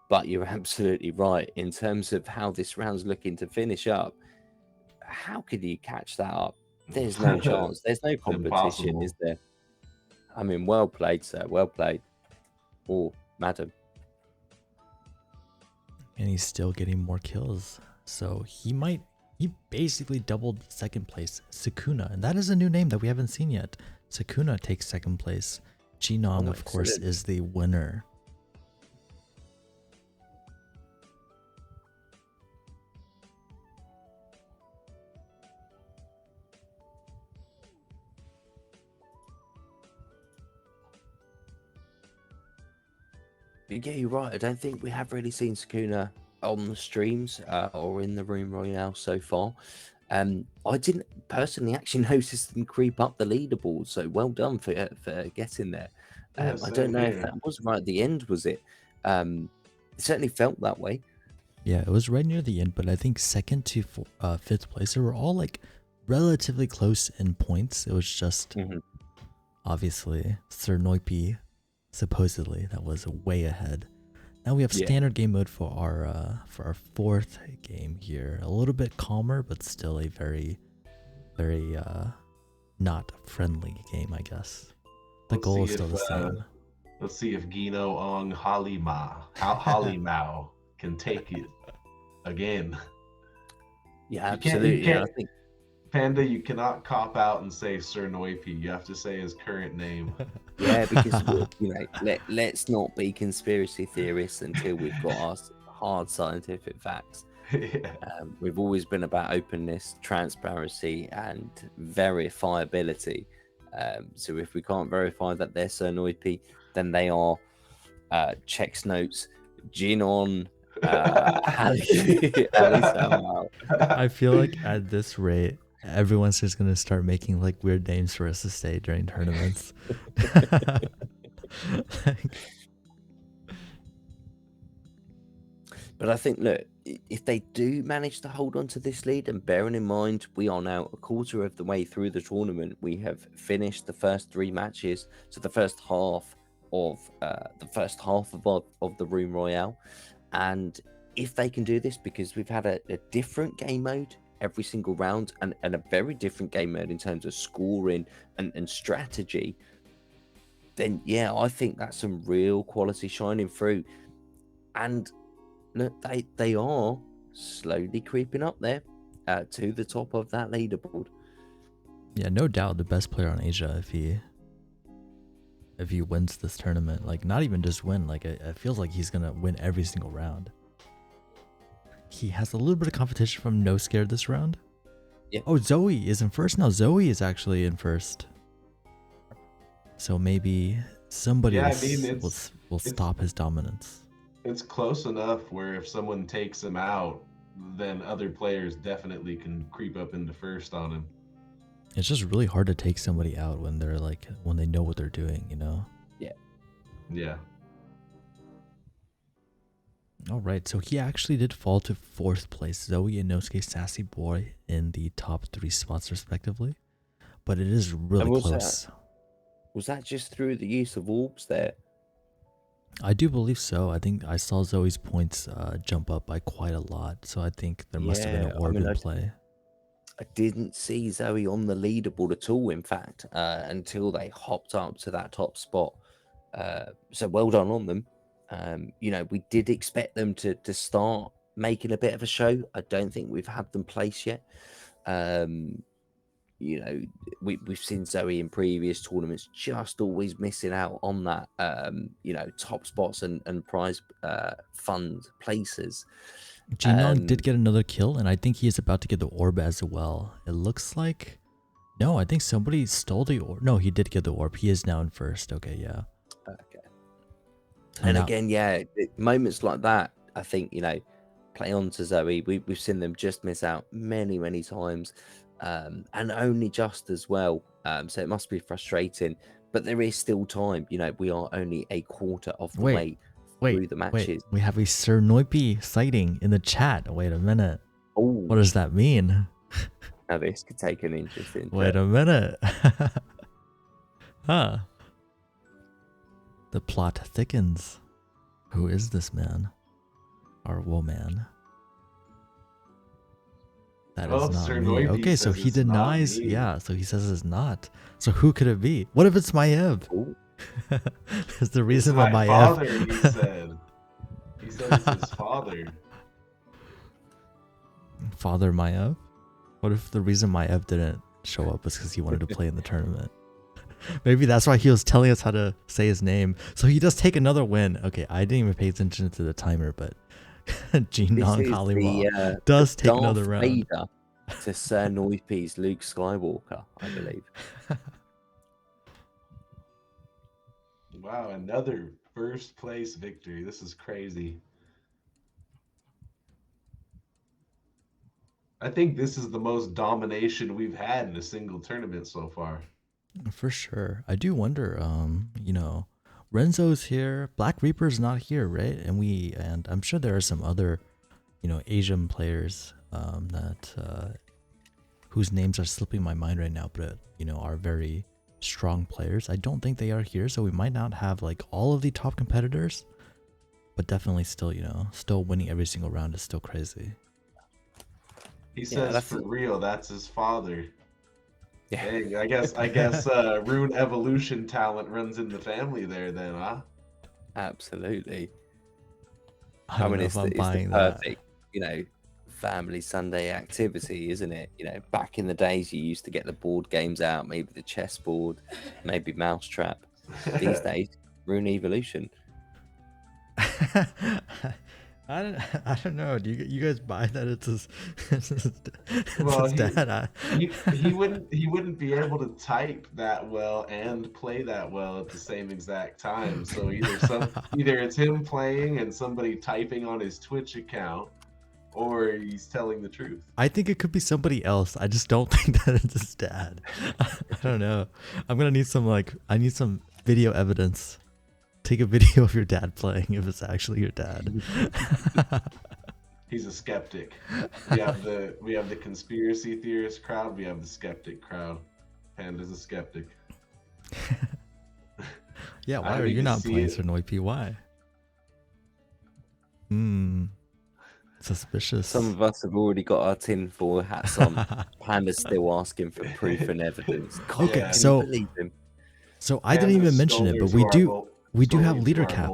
but you're absolutely right. In terms of how this round's looking to finish up, how could you catch that up? There's no chance. There's no competition, impossible. is there? I mean, well played, sir. Well played. Or madam. And he's still getting more kills. So he basically doubled second place. Sukuna, and that is a new name that we haven't seen yet. Sukuna takes second place. Jinong, of course, excellent. is the winner. Yeah, you're right. I don't think we have really seen Sukuna on the streams or in the Room Royale so far. I didn't personally actually notice them creep up the leaderboard, so well done for getting there. Yeah, I don't know if here. that was right at the end, was it? It certainly felt that way. Yeah, it was right near the end, but I think second to fifth place, they were all like relatively close in points. It was just obviously Sir Noipi, supposedly, that was way ahead. Now we have standard game mode for our fourth game here. A little bit calmer, but still a very, very not friendly game, I guess. The goal is still the same. Let's see if Gino Ong Halimao can take it again. Yeah, absolutely. I think Panda, you cannot cop out and say Sir Noipi. You have to say his current name. Yeah, because let's not be conspiracy theorists until we've got our hard scientific facts. We've always been about openness, transparency, and verifiability. So if we can't verify that they're Sir Noipi, then they are checks notes, Jinon, I feel like at this rate, everyone's just gonna start making like weird names for us to say during tournaments. But I think, look, if they do manage to hold on to this lead, and bearing in mind we are now a quarter of the way through the tournament, we have finished the first 3 matches, so the first half of the Room Royale, and if they can do this, because we've had a different game mode every single round and a very different game mode in terms of scoring and strategy, then yeah, I think that's some real quality shining through. And look, they are slowly creeping up there. to the top of that leaderboard. Yeah, no doubt the best player on Asia if he wins this tournament. Like, not even just win, like it feels like he's gonna win every single round. He has a little bit of competition from No Scare this round. Yeah. Oh, Zoe is in first now. Zoe is actually in first. So maybe somebody will stop his dominance. It's close enough where if someone takes him out, then other players definitely can creep up into first on him. It's just really hard to take somebody out when they know what they're doing, you know? Yeah. All right, so he actually did fall to 4th place. Zoe and Nosuke Sassy Boy in the top 3 spots respectively. But it is really close. Was that just through the use of orbs there? I do believe so. I think I saw Zoe's points jump up by quite a lot. So I think there must have been an orb in play. I didn't see Zoe on the leaderboard at all, in fact, until they hopped up to that top spot. So well done on them. You know, we did expect them to start making a bit of a show. I don't think we've had them place yet. You know, we've seen Zoe in previous tournaments just always missing out on that, you know, top spots and prize fund places. Jinong did get another kill, and I think he is about to get the orb as well. It looks like... No, I think somebody stole the orb. No, he did get the orb. He is now in first. Okay, yeah. Okay. And again, moments like that, I think, you know, play on to Zoe. We've seen them just miss out many, many times. And only just as well. So it must be frustrating. But there is still time. You know, we are only a quarter of the way through the matches. We have a Sir Noipi sighting in the chat. Wait a minute. Oh, what does that mean? Now this could take an interesting turn. Wait a minute. Huh. The plot thickens. Who is this man? Or woman? That is not Sir me. Noipi Okay, so he denies. Yeah, so he says it's not. So who could it be? What if it's Maev? Is the reason why my Maev... father, he said. He said it's his father. Father Maev? What if the reason Maev didn't show up was because he wanted to play in the tournament? Maybe that's why he was telling us how to say his name. So he does take another win. Okay, I didn't even pay attention to the timer, but Jinong Haliwa does take another round. Vader to Sir Noipi's Luke Skywalker, I believe. Wow, another first place victory. This is crazy. I think this is the most domination we've had in a single tournament so far. For sure. I do wonder, you know, Renzo's here, Black Reaper's not here, right? And I'm sure there are some other, you know, Asian players that whose names are slipping my mind right now, but you know, are very strong players. I don't think they are here, so we might not have like all of the top competitors, but definitely still, you know, still winning every single round is still crazy. He says for real, that's his father. Yeah. Dang, I guess Rune Evolution talent runs in the family there then, huh? Absolutely. I mean, it's the perfect, you know, family Sunday activity, isn't it? You know, back in the days you used to get the board games out, maybe the chessboard, maybe Mousetrap. These days, Rune Evolution. I don't know. Do you guys buy that it's his dad? He wouldn't be able to type that well and play that well at the same exact time. So either it's him playing and somebody typing on his Twitch account, or he's telling the truth. I think it could be somebody else. I just don't think that it's his dad. I don't know. I'm gonna need I need some video evidence. Take a video of your dad playing if it's actually your dad. He's a skeptic. We have the conspiracy theorist crowd. We have the skeptic crowd. Panda's a skeptic. Yeah, why are you not playing Sir Noipi? Why? Suspicious. Some of us have already got our tinfoil hats on. Panda's still asking for proof and evidence. God, okay, so I didn't even mention it, but we do have leader cap.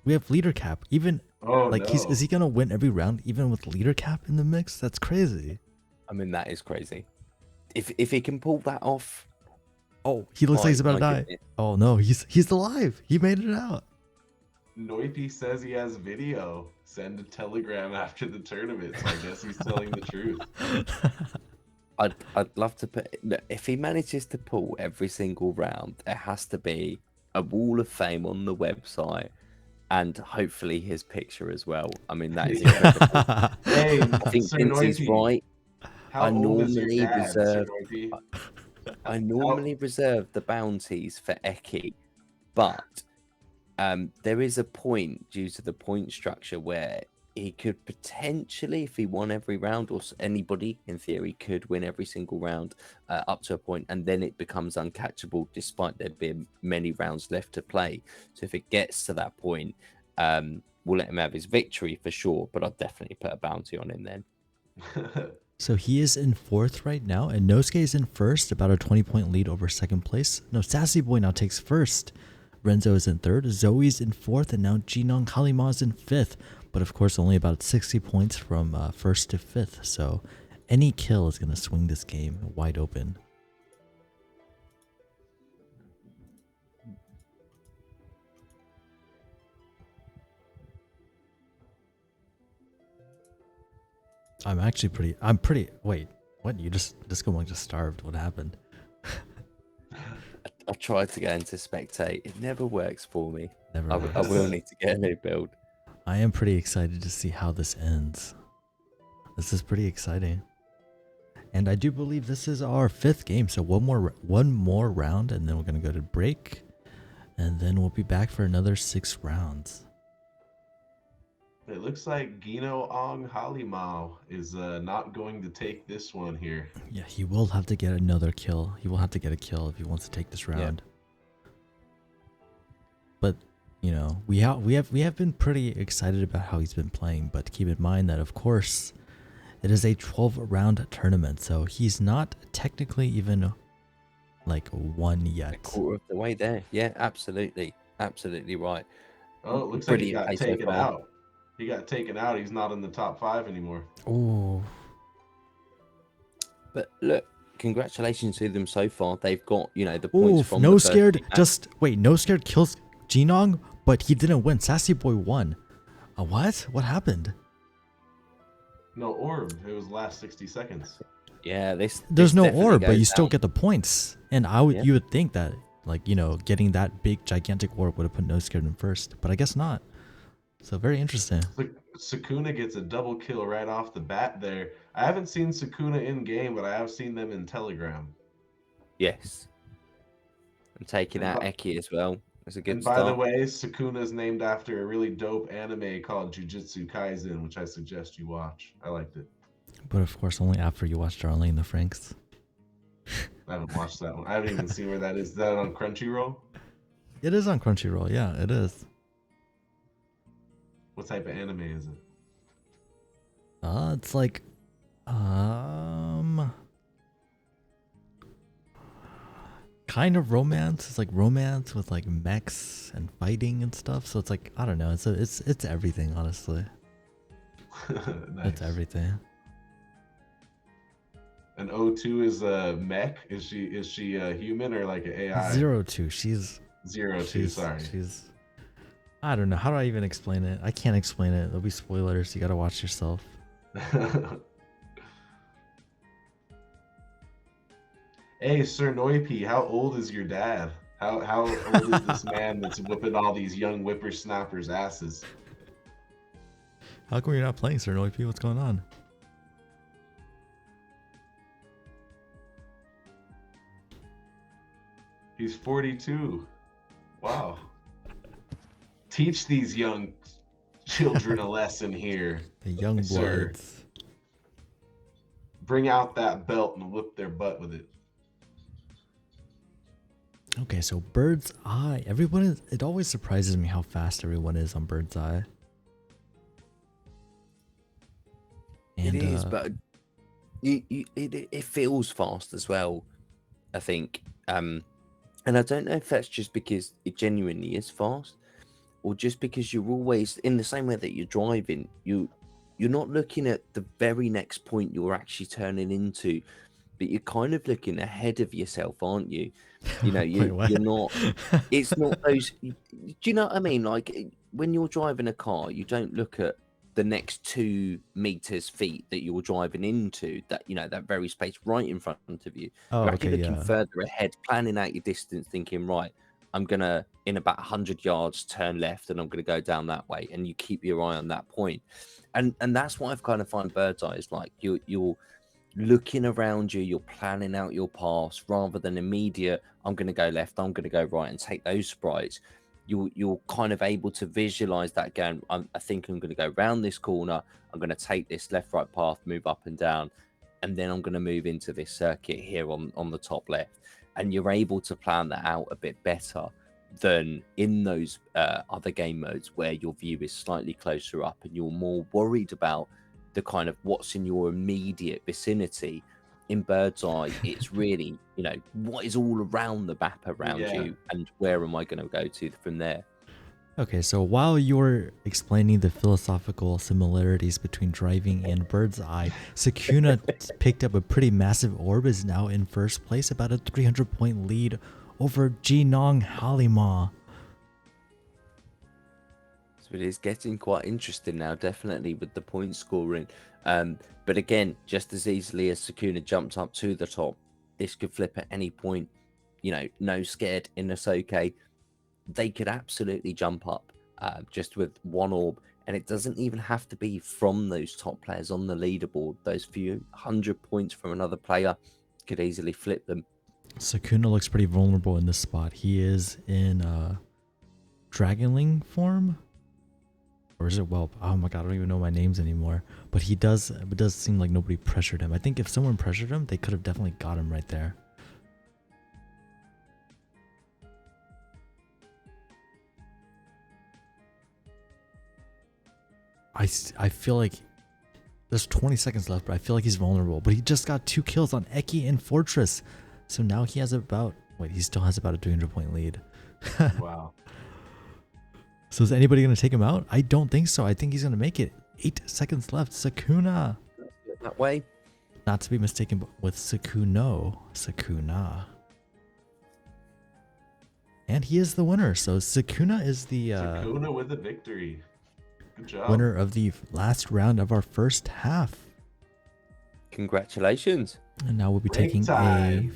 We have leader cap. Even is he gonna win every round even with leader cap in the mix? That's crazy. I mean, that is crazy. If he can pull that off, Oh, he looks like he's about to die. goodness. Oh no, he's alive. He made it out. Noipi says he has video. Send a telegram after the tournament. So I guess he's telling the truth. I'd love to put. Look, if he manages to pull every single round, there has to be a wall of fame on the website, and hopefully his picture as well. I mean, that is incredible. Hey, I think Sir Vince is Noipi, right. how I old is your normally dad, Sir reserve. Noipi? I normally reserve the bounties for Eki, but there is a point due to the point structure where he could potentially, if he won every round, or anybody in theory could win every single round up to a point, and then it becomes uncatchable despite there being many rounds left to play. So if it gets to that point, we'll let him have his victory for sure, but I'll definitely put a bounty on him then. So he is in 4th right now, and Nosuke is in 1st, about a 20-point lead over 2nd place. No, Sassy Boy now takes 1st. Renzo is in 3rd, Zoe's in 4th, and now Jinong Kalima is in 5th. But of course, only about 60 points from 1st to 5th. So any kill is going to swing this game wide open. Wait, what? Discomonk just starved. What happened? I tried to go into spectate. It never works for me. Never I works. will need to get a new build. I am pretty excited to see how this ends. This is pretty exciting. And I do believe this is our 5th game. So one more round, and then we're going to go to break. And then we'll be back for another 6 rounds. It looks like Gino Ong Halimau is not going to take this one here. Yeah, he will have to get another kill. He will have to get a kill if he wants to take this round. Yep. But, you know, we have been pretty excited about how he's been playing, but keep in mind that, of course, it is a 12-round tournament, so he's not technically even like won yet. A quarter of the way there. Yeah, absolutely. Absolutely right. Oh, it looks like he got taken out. He got taken out. He's not in the top 5 anymore. Oh. But look, congratulations to them so far. They've got, you know, the points from No the Scared. No Scared kills Jinong, but he didn't win. Sassy Boy won. What? What happened? No orb. It was last 60 seconds. Yeah, there's no orb, but you still get the points. And you would think that, like, you know, getting that big gigantic orb would have put No Scared in 1st, but I guess not. So very interesting. Sukuna gets a double kill right off the bat there. I haven't seen Sukuna in game, but I have seen them in Telegram. Yes. I'm taking out Eki as well. That's a good and start. By the way, Sukuna is named after a really dope anime called Jujutsu Kaisen, which I suggest you watch. I liked it. But of course, only after you watch Darlene the Franxx. I haven't watched that one. I haven't even seen where that is. Is that on Crunchyroll? It is on Crunchyroll. Yeah, it is. What type of anime is it? It's like, kind of romance. It's like romance with like mechs and fighting and stuff. So it's like, I don't know. It's everything, honestly. Nice. It's everything. And O2 is a mech. Is she a human or like an AI? 02. She's 02. Sorry. She's. I don't know. How do I even explain it? I can't explain it. There'll be spoilers. You gotta watch yourself. Hey, Sir Noipi, how old is your dad? How old is this man that's whipping all these young whippersnappers' asses? How come you're not playing, Sir Noipi? What's going on? He's 42. Wow. Teach these young children a lesson here. The young bloods. Bring out that belt and whip their butt with it. Okay, so Bird's Eye. It always surprises me how fast everyone is on Bird's Eye. And, it is, but it feels fast as well, I think. And I don't know if that's just because it genuinely is fast, or just because you're always in the same way that you're driving. you're not looking at the very next point you're actually turning into, but you're kind of looking ahead of yourself, aren't you? You know, Wait, what? you're not. It's not those. Do you know what I mean? Like when you're driving a car, you don't look at the next 2 meters feet that you're driving into. That that very space right in front of you. Oh, You're actually okay, looking yeah. further ahead, planning out your distance, thinking, right, I'm gonna in about 100 yards turn left, and I'm gonna go down that way, and you keep your eye on that point. And that's what I've kind of find bird's eye is like you're looking around you, you're planning out your paths rather than immediate, I'm going to go left, I'm going to go right and take those sprites. You're kind of able to visualize that going, I think I'm going to go round this corner, I'm going to take this left right path, move up and down, and then I'm going to move into this circuit here on the top left. And you're able to plan that out a bit better than in those other game modes where your view is slightly closer up and you're more worried about the kind of what's in your immediate vicinity. In bird's eye, it's really, what is all around the map around you and where am I going to go to from there? Okay, so while you're explaining the philosophical similarities between driving and bird's eye, Sakuna picked up a pretty massive orb, is now in first place, about a 300-point lead over Jinong Halima. So it is getting quite interesting now, definitely, with the point scoring. But again, just as easily as Sakuna jumped up to the top, this could flip at any point. No scared in Asoke. They could absolutely jump up just with one orb. And it doesn't even have to be from those top players on the leaderboard. Those few 100 points from another player could easily flip them. Sakuna looks pretty vulnerable in this spot. He is in Dragonling form. Or is it Whelp? Oh my god, I don't even know my names anymore. But it does seem like nobody pressured him. I think if someone pressured him, they could have definitely got him right there. I feel like there's 20 seconds left, but I feel like he's vulnerable. But he just got 2 kills on Eki and Fortress. So now he has he still has about a 300-point lead. Wow. So is anybody going to take him out? I don't think so. I think he's going to make it. 8 seconds left. Sakuna. That way. Not to be mistaken with Sakuno. Sakuna. And he is the winner. So Sakuna is the Sakuna with the victory. Good job. Winner of the last round of our first half. Congratulations. And now we'll be Break taking time.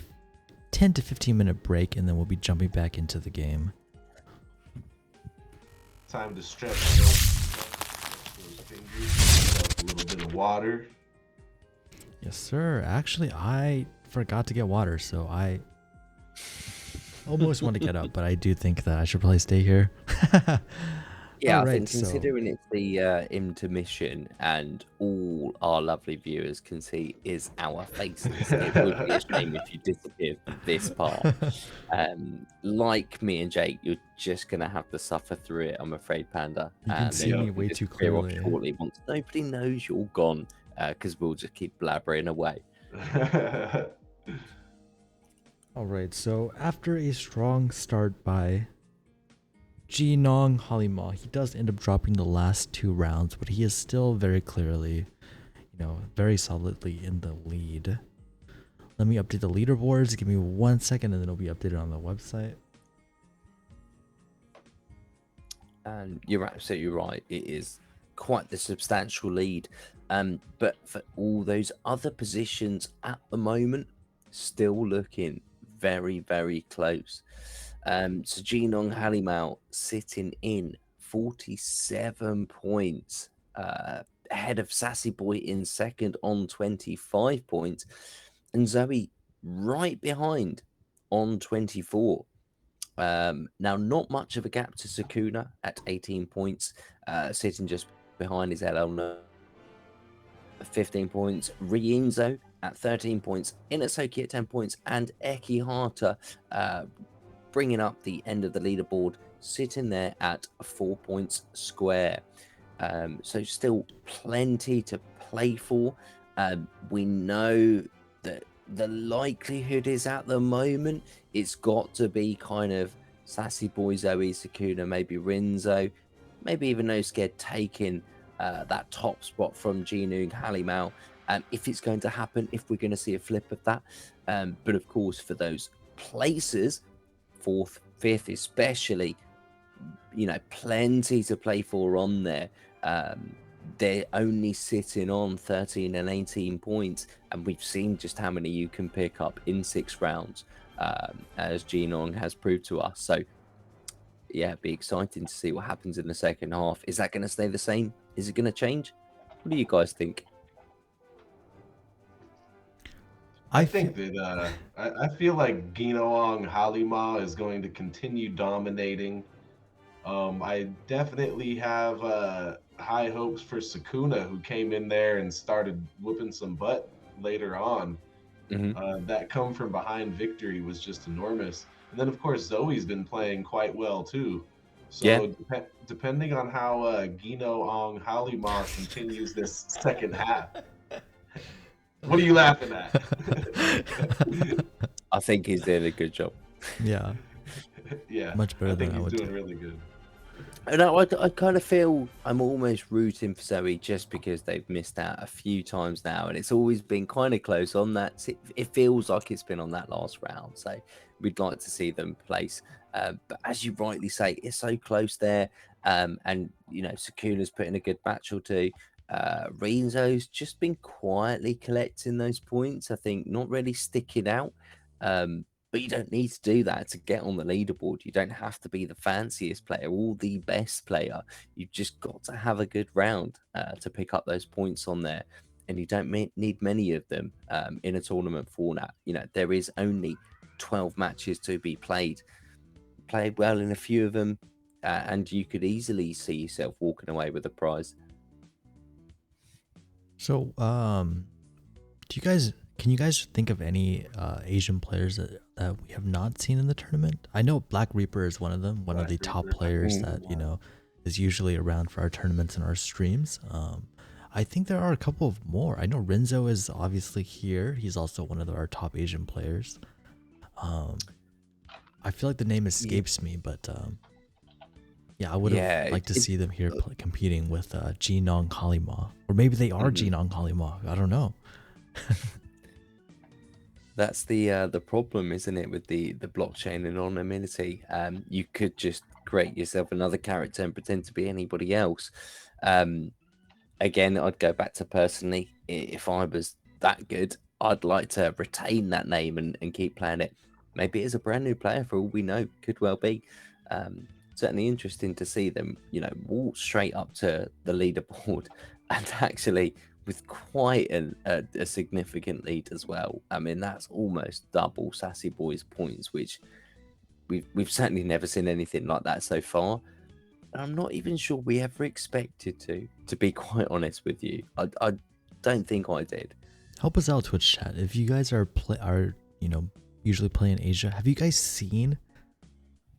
a 10 to 15 minute break, and then we'll be jumping back into the game. Time to stretch those fingers. A little bit of water. Yes, sir. Actually, I forgot to get water, so I almost want to get up, but I do think that I should probably stay here. Yeah, All I right, think considering it's the intermission and all our lovely viewers can see is our faces, it would be a shame if you disappeared from this part. Like me and Jake, you're just going to have to suffer through it, I'm afraid, Panda. You can see me you way just too clear off clearly. shortly once nobody knows you're gone, because we'll just keep blabbering away. All right, so after a strong start by Jinong Halima, he does end up dropping the last 2 rounds, but he is still very clearly, very solidly in the lead. Let me update the leaderboards. Give me 1 second, and then it'll be updated on the website. And you're absolutely right. It is quite the substantial lead. But for all those other positions at the moment, still looking very, very close. So Jinong Halimau sitting in 47 points, ahead of Sassy Boy in second on 25 points, and Zoe right behind on 24. Now, not much of a gap to Sakuna at 18 points, sitting just behind his LL 15 points. Rienzo at 13 points, Inasoki at 10 points, and Eki Hata bringing up the end of the leaderboard, sitting there at 4 points square. So still plenty to play for. We know that the likelihood is at the moment it's got to be kind of Sassy Boy, Zoe, Sakuna, maybe Rinzo, maybe even No Scared taking that top spot from Ginu Halimau. If it's going to happen, if we're going to see a flip of that. But of course, for those places, fourth, fifth, especially, plenty to play for on there. They're only sitting on 13 and 18 points, and we've seen just how many you can pick up in 6 rounds, as Genong has proved to us. So, yeah, it'd be exciting to see what happens in the second half. Is that going to stay the same? Is it going to change? What do you guys think? I think that I feel like Ginoong Halima is going to continue dominating. I definitely have high hopes for Sakuna, who came in there and started whooping some butt later on. That come from behind victory was just enormous. And then, of course, Zoe's been playing quite well too. So depending on how Gino Ong Halima continues this second half. What are you laughing at? I think he's doing a good job. Yeah. Yeah. Much better than I would he's doing do. really good. And I kind of feel I'm almost rooting for Zoe just because they've missed out a few times now, and it's always been kind of close on that. It feels like it's been on that last round, so we'd like to see them place. But as you rightly say, it's so close there, and Sakuna's put in a good match or two. Renzo's just been quietly collecting those points. I think not really sticking out. But you don't need to do that to get on the leaderboard. You don't have to be the fanciest player or the best player. You've just got to have a good round to pick up those points on there. And you don't need many of them in a tournament format. There is only 12 matches to be played. Play well in a few of them, and you could easily see yourself walking away with a prize. So, can you guys think of any Asian players that we have not seen in the tournament? I know Black Reaper is one of them, one of the top players that, is usually around for our tournaments and our streams. I think there are a couple of more. I know Renzo is obviously here. He's also one of our top Asian players. I feel like the name escapes me, but I would have liked to see them here competing with Genong Kalima. Or maybe they are Genong Kalima. I don't know. That's the problem, isn't it, with the blockchain anonymity? You could just create yourself another character and pretend to be anybody else. Again, I'd go back to personally, if I was that good, I'd like to retain that name and keep playing it. Maybe it's a brand new player for all we know. Could well be. Certainly interesting to see them, walk straight up to the leaderboard and actually with quite a significant lead as well. I mean, that's almost double Sassy Boy's points, which we've certainly never seen anything like that so far. I'm not even sure we ever expected to be quite honest with you. I don't think I did. Help us out, Twitch chat. If you guys are usually play in Asia, have you guys seen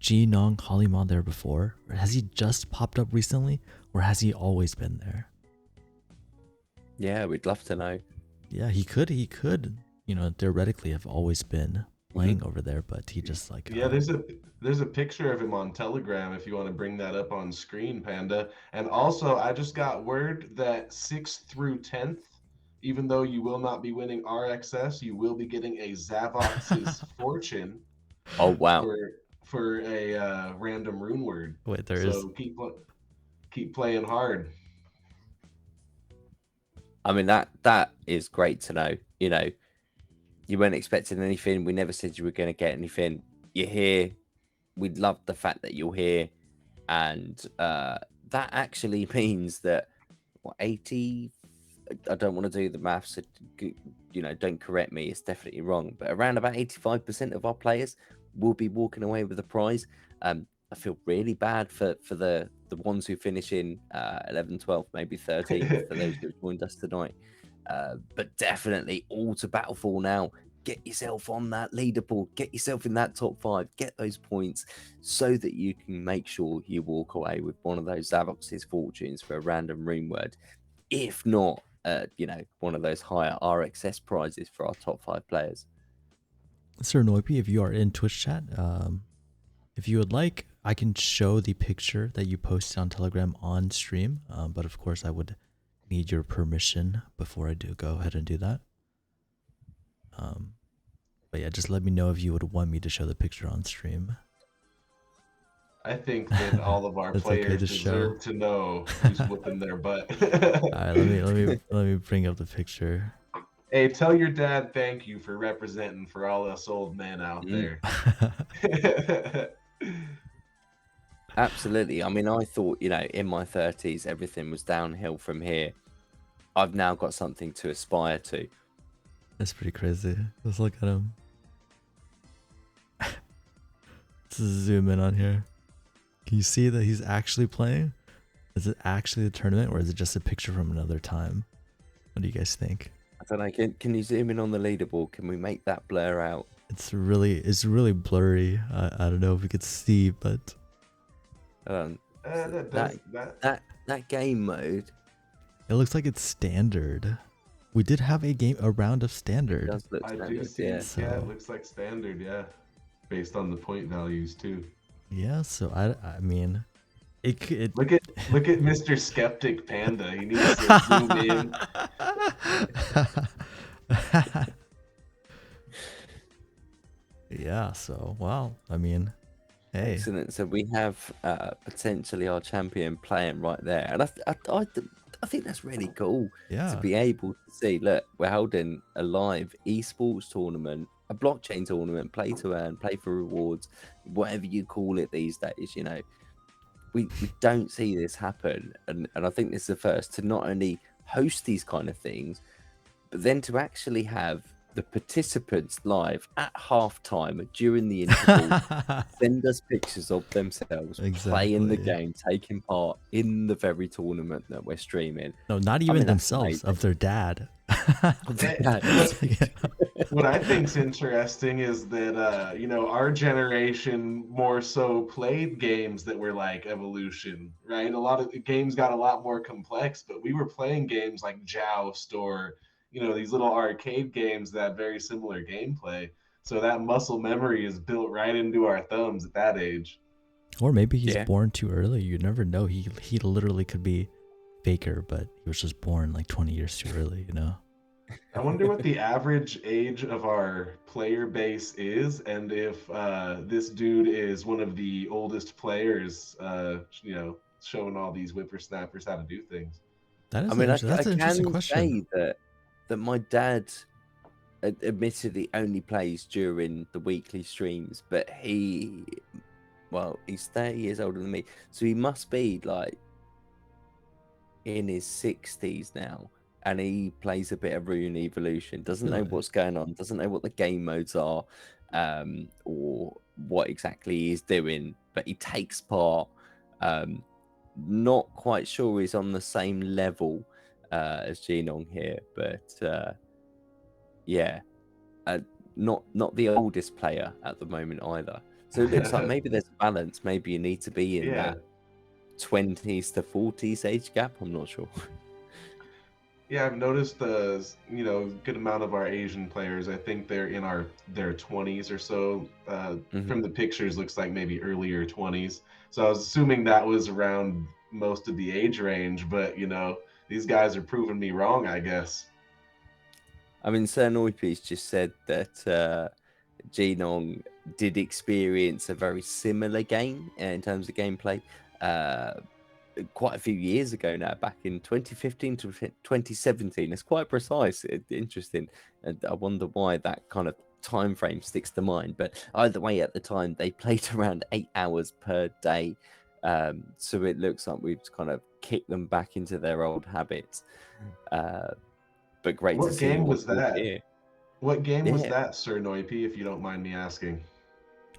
Genong Kalima there before? Or has he just popped up recently? Or has he always been there? Yeah, we'd love to know. Yeah, he could, theoretically have always been playing over there, but he just there's a picture of him on Telegram if you want to bring that up on screen, Panda. And also, I just got word that 6th through 10th, even though you will not be winning RXS, you will be getting a Zavox's fortune. Oh wow! For a random rune word. Wait, there is. So keep playing hard. I mean, that is great to know. You weren't expecting anything. We never said you were going to get anything. You're here. We'd love the fact that you're here. And that actually means that, 80... I don't want to do the maths. Don't correct me. It's definitely wrong. But around about 85% of our players will be walking away with a prize. I feel really bad for the ones who finish in 11, 12, maybe 13 for those who joined us tonight. But definitely all to battle for now. Get yourself on that leaderboard. Get yourself in that top 5. Get those points so that you can make sure you walk away with one of those Zavox's fortunes for a random rune word. If not, one of those higher RXS prizes for our top 5 players. Sir Noipi, if you are in Twitch chat, if you would like, I can show the picture that you posted on Telegram on stream, but of course I would need your permission before I do go ahead and do that. But yeah, just let me know if you would want me to show the picture on stream. I think that all of our It's okay players to deserve show. to know who's whooping their butt. All right, let me bring up the picture. Hey, tell your dad thank you for representing for all us old men out there. Absolutely. I mean, I thought, in my 30s, everything was downhill from here. I've now got something to aspire to. That's pretty crazy. Let's look at him. Let's zoom in on here. Can you see that he's actually playing? Is it actually a tournament or is it just a picture from another time? What do you guys think? I don't know. Can you zoom in on the leaderboard? Can we make that blur out? It's really blurry. I don't know if we could see, but That game mode it looks like it's standard. We did have a round of standard. does look I do standard, see. yeah. Yeah, it looks like standard. Yeah, based on the point values too. Yeah, so I mean, it Look at Mr. Skeptic Panda. He needs to zoom in. Yeah, so wow. I mean, hey, Excellent. So we have potentially our champion playing right there, and I think that's really cool yeah. to be able to see. Look, we're holding a live esports tournament, a blockchain tournament, play to earn, play for rewards, whatever you call it these days. We don't see this happen, and I think this is the first to not only host these kind of things, but then to actually have the participants live at halftime during the interval send us pictures of themselves playing the Exactly. game, taking part in the very tournament that we're streaming. No, not I even mean, that's themselves, of their dad. What I think's interesting is that our generation more so played games that were like Evolution, right? A lot of the games got a lot more complex, but we were playing games like Joust or these little arcade games that have very similar gameplay. So that muscle memory is built right into our thumbs at that age. Or maybe he's Yeah. born too early. You never know. He literally could be Faker, but he was just born like 20 years too early, I wonder what the average age of our player base is, and if this dude is one of the oldest players, showing all these whippersnappers how to do things. That is I mean, that's I an interesting can question. say that my dad admittedly only plays during the weekly streams, but he's 30 years older than me, so he must be like in his 60s now, and he plays a bit of Rune Evolution, doesn't know Really? what's going on, doesn't know what the game modes are, or what exactly he's doing, but he takes part. Not quite sure he's on the same level as Genong here, but yeah, not the oldest player at the moment either. So it looks like maybe there's a balance. Maybe you need to be in Yeah. that 20s to 40s age gap. I'm not sure. Yeah, I've noticed a good amount of our Asian players. I think they're in their 20s or so. From the pictures, looks like maybe earlier 20s. So I was assuming that was around most of the age range, but these guys are proving me wrong, I guess. I mean, Sir Noipi's just said that Genong did experience a very similar game in terms of gameplay quite a few years ago now, back in 2015 to 2017. It's quite precise, interesting, and I wonder why that kind of time frame sticks to mind. But either way, at the time they played around 8 hours per day, so it looks like we've kind of kicked them back into their old habits. But great to What see game you was all that? here. What game was Yeah. that, Sir Noipi, if you don't mind me asking?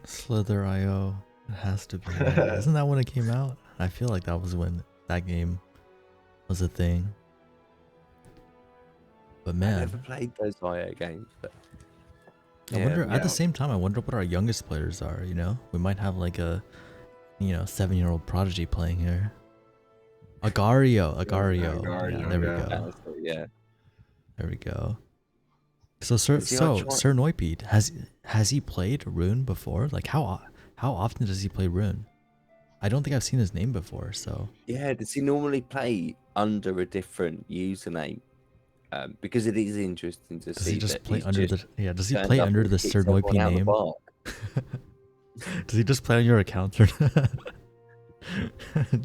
Slither.io. It has to be. Right? Isn't that when it came out? I feel like that was when that game was a thing. But I man, never played those IO games, but I yeah, wonder at yeah. the same time, I wonder what our youngest players are, We might have like a 7-year-old prodigy playing here. Agario. Agario, Yeah, there we yeah. go. yeah. There we go. So Sir See, I tried- Noipi, has he played Rune before? Like how often does he play Rune? I don't think I've seen his name before. So Yeah, does he normally play under a different username? Because it is interesting to does he see just that play he's under just the? Yeah, does he turned play up under and the kicked Sir Noipy everyone out the name? park. Does he just play on your account? Or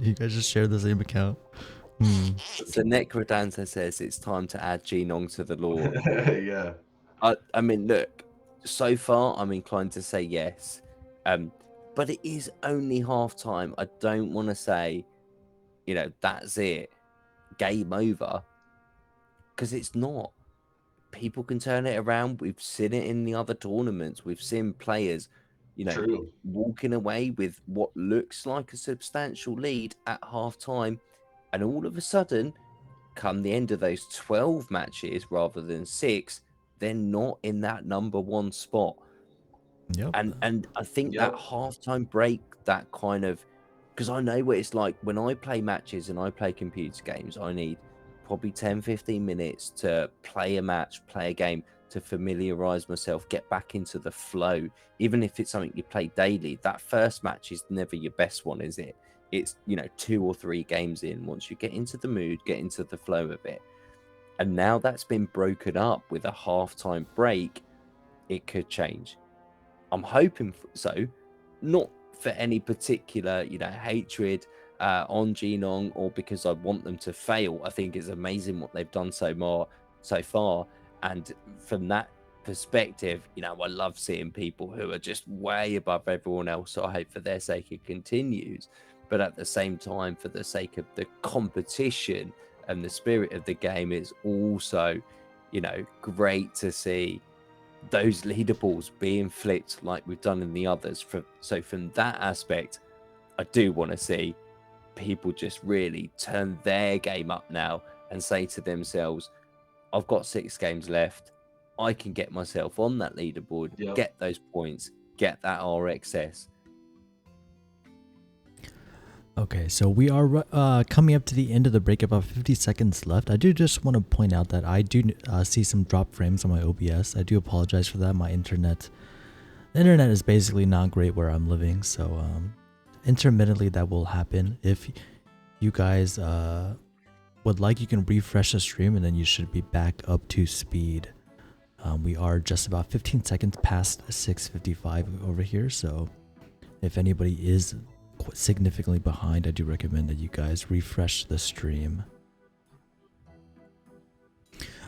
you guys just share the same account? So Necrodancer says it's time to add Genong to the lore. Yeah. I mean, look, so far I'm inclined to say yes, but it is only half time. I don't want to say, that's it, game over, because it's not. People can turn it around. We've seen it in the other tournaments. We've seen players, True. walking away with what looks like a substantial lead at half time, and all of a sudden, come the end of those 12 matches rather than 6, they're not in that number 1 spot. Yep. And I think that Yep. halftime break, that kind of, because I know what it's like when I play matches and I play computer games, I need probably 10-15 minutes to play a match, play a game, to familiarize myself, get back into the flow. Even if it's something you play daily, that first match is never your best one, is it? It's 2 or 3 games in, once you get into the mood, get into the flow of it. And now that's been broken up with a halftime break, it could change. I'm hoping so, not for any particular, hatred on Genong, or because I want them to fail. I think it's amazing what they've done so far. And from that perspective, I love seeing people who are just way above everyone else. So I hope for their sake it continues. But at the same time, for the sake of the competition and the spirit of the game, it's also, great to see those leaderboards being flipped like we've done in the others. So from that aspect, I do want to see people just really turn their game up now and say to themselves, I've got 6 games left. I can get myself on that leaderboard, Yep. get those points, get that RXS. Okay, so we are coming up to the end of the break, about 50 seconds left. I do just want to point out that I do see some drop frames on my OBS. I do apologize for that. The internet is basically not great where I'm living, so intermittently that will happen. If you guys would like, you can refresh the stream and then you should be back up to speed. We are just about 15 seconds past 6:55 over here, so if anybody is significantly behind, I do recommend that you guys refresh the stream.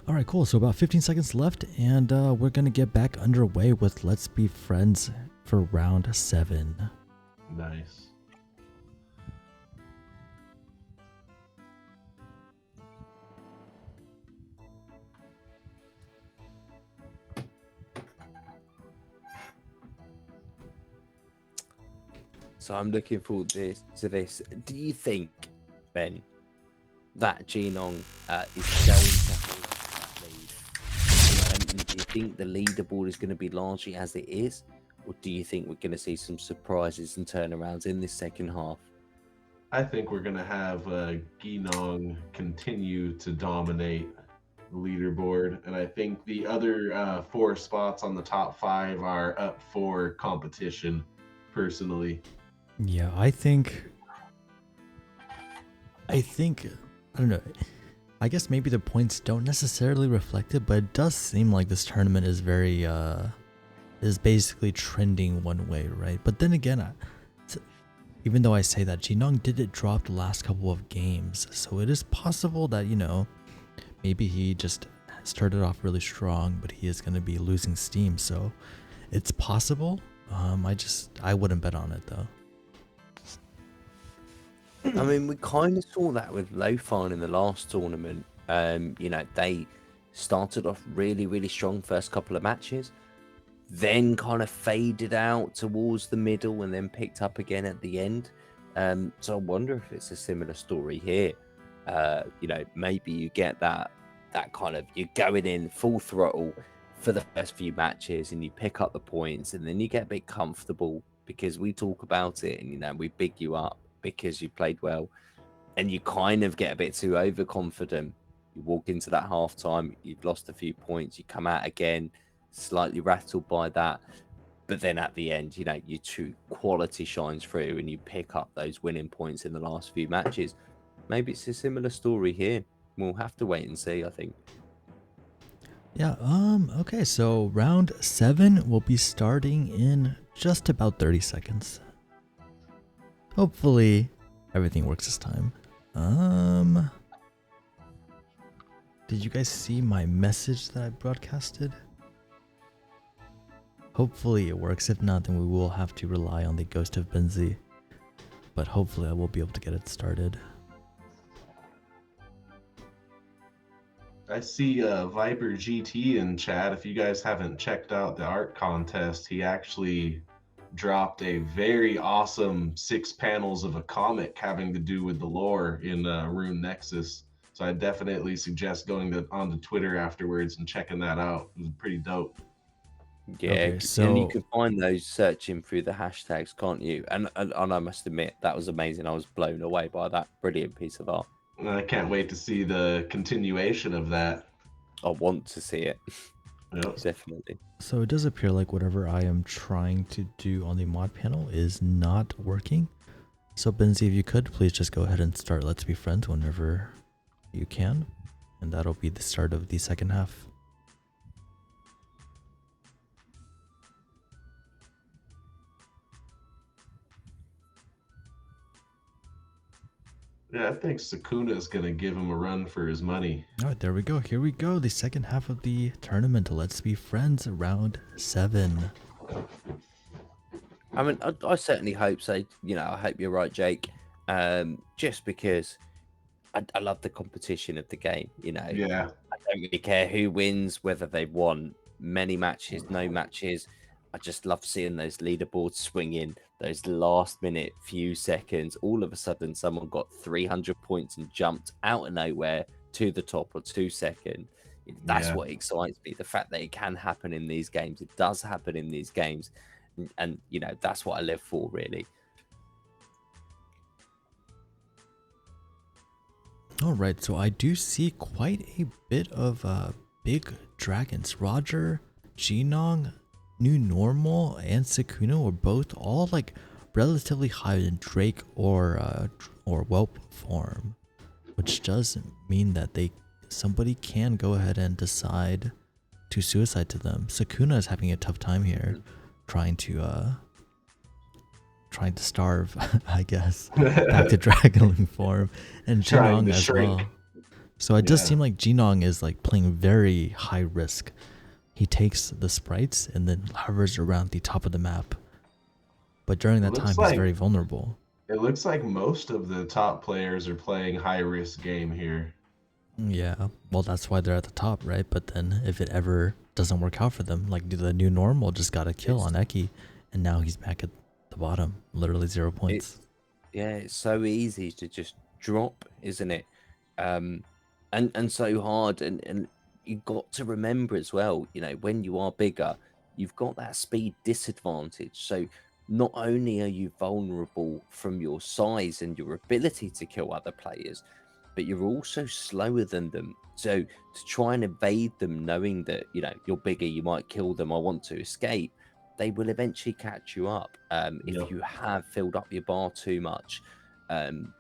All right, cool. So about 15 seconds left, and we're gonna get back underway with Let's Be Friends for round 7. Nice. So I'm looking forward to this. Do you think, Ben, that Genong is going to hold that lead? Do you think the leaderboard is going to be largely as it is? Or do you think we're going to see some surprises and turnarounds in this second half? I think we're going to have Genong continue to dominate the leaderboard. And I think the other 4 spots on the top 5 are up for competition, personally. Yeah, I think, I don't know. I guess maybe the points don't necessarily reflect it, but it does seem like this tournament is very, is basically trending one way, right? But then again, even though I say that, Genong did drop the last couple of games, so it is possible that, maybe he just started off really strong, but he is going to be losing steam, so it's possible. I wouldn't bet on it though. I mean, we kind of saw that with Lofan in the last tournament. They started off really, really strong first couple of matches, then kind of faded out towards the middle and then picked up again at the end. So I wonder if it's a similar story here. Maybe you get that kind of, you're going in full throttle for the first few matches and you pick up the points and then you get a bit comfortable because we talk about it and, we big you up because you played well, and you kind of get a bit too overconfident. You walk into that half time, you've lost a few points, you come out again, slightly rattled by that. But then at the end, you know, your true quality shines through and you pick up those winning points in the last few matches. Maybe it's a similar story here. We'll have to wait and see, I think. Yeah, okay, so round 7 will be starting in just about 30 seconds. Hopefully everything works this time. Did you guys see my message that I broadcasted? Hopefully it works. If not, then we will have to rely on the ghost of Benzi. But hopefully I will be able to get it started. I see Viper GT in chat. If you guys haven't checked out the art contest, he actually dropped a very awesome 6 panels of a comic having to do with the lore in Rune Nexus. So I definitely suggest going onto Twitter afterwards and checking that out. It was pretty dope. Yeah, Okay, and so you can find those searching through the hashtags, can't you? And I must admit, that was amazing. I was blown away by that brilliant piece of art. I can't wait to see the continuation of that. I want to see it. Yep. Definitely. So it does appear like whatever I am trying to do on the mod panel is not working. So Benzi, if you could, please just go ahead and start Let's Be Friends whenever you can. And that'll be the start of the second half. Yeah, I think Sakuna is going to give him a run for his money. All right, there we go. Here we go. The second half of the tournament. Let's Be Friends, round 7. I mean, I certainly hope so. You know, I hope you're right, Jake. Just because I love the competition of the game. You know, Yeah. I don't really care who wins, whether they won many matches, no matches. I just love seeing those leaderboards swinging, those last minute few seconds. All of a sudden, someone got 300 points and jumped out of nowhere to the top or 2 second. That's Yeah. what excites me. The fact that it can happen in these games. It does happen in these games. And you know, that's what I live for, really. All right, so I do see quite a bit of big dragons. Roger, Genong, New Normal, and Sakuna were both all like relatively high in Drake or Whelp form, which does mean that somebody can go ahead and decide to suicide to them. Sakuna is having a tough time here, trying to starve, I guess, back to Dragonling form, and Trying Genong to as shrink. well. So it does Yeah. seem like Genong is like playing very high risk. He takes the sprites and then hovers around the top of the map. But during that Looks time, he's like- very vulnerable. It looks like most of the top players are playing high risk game here. Yeah, well, that's why they're at the top, right? But then if it ever doesn't work out for them, like the New Normal just got a kill on Eki, and now he's back at the bottom, literally 0 points. It's so easy to just drop, isn't it? And so hard. And you've got to remember as well, you know, when you are bigger, you've got that speed disadvantage. So not only are you vulnerable from your size and your ability to kill other players, but you're also slower than them. So to try and evade them, knowing that, you know, you're bigger, you might kill them, I want to escape, they will eventually catch you up if Yep. you have filled up your bar too much.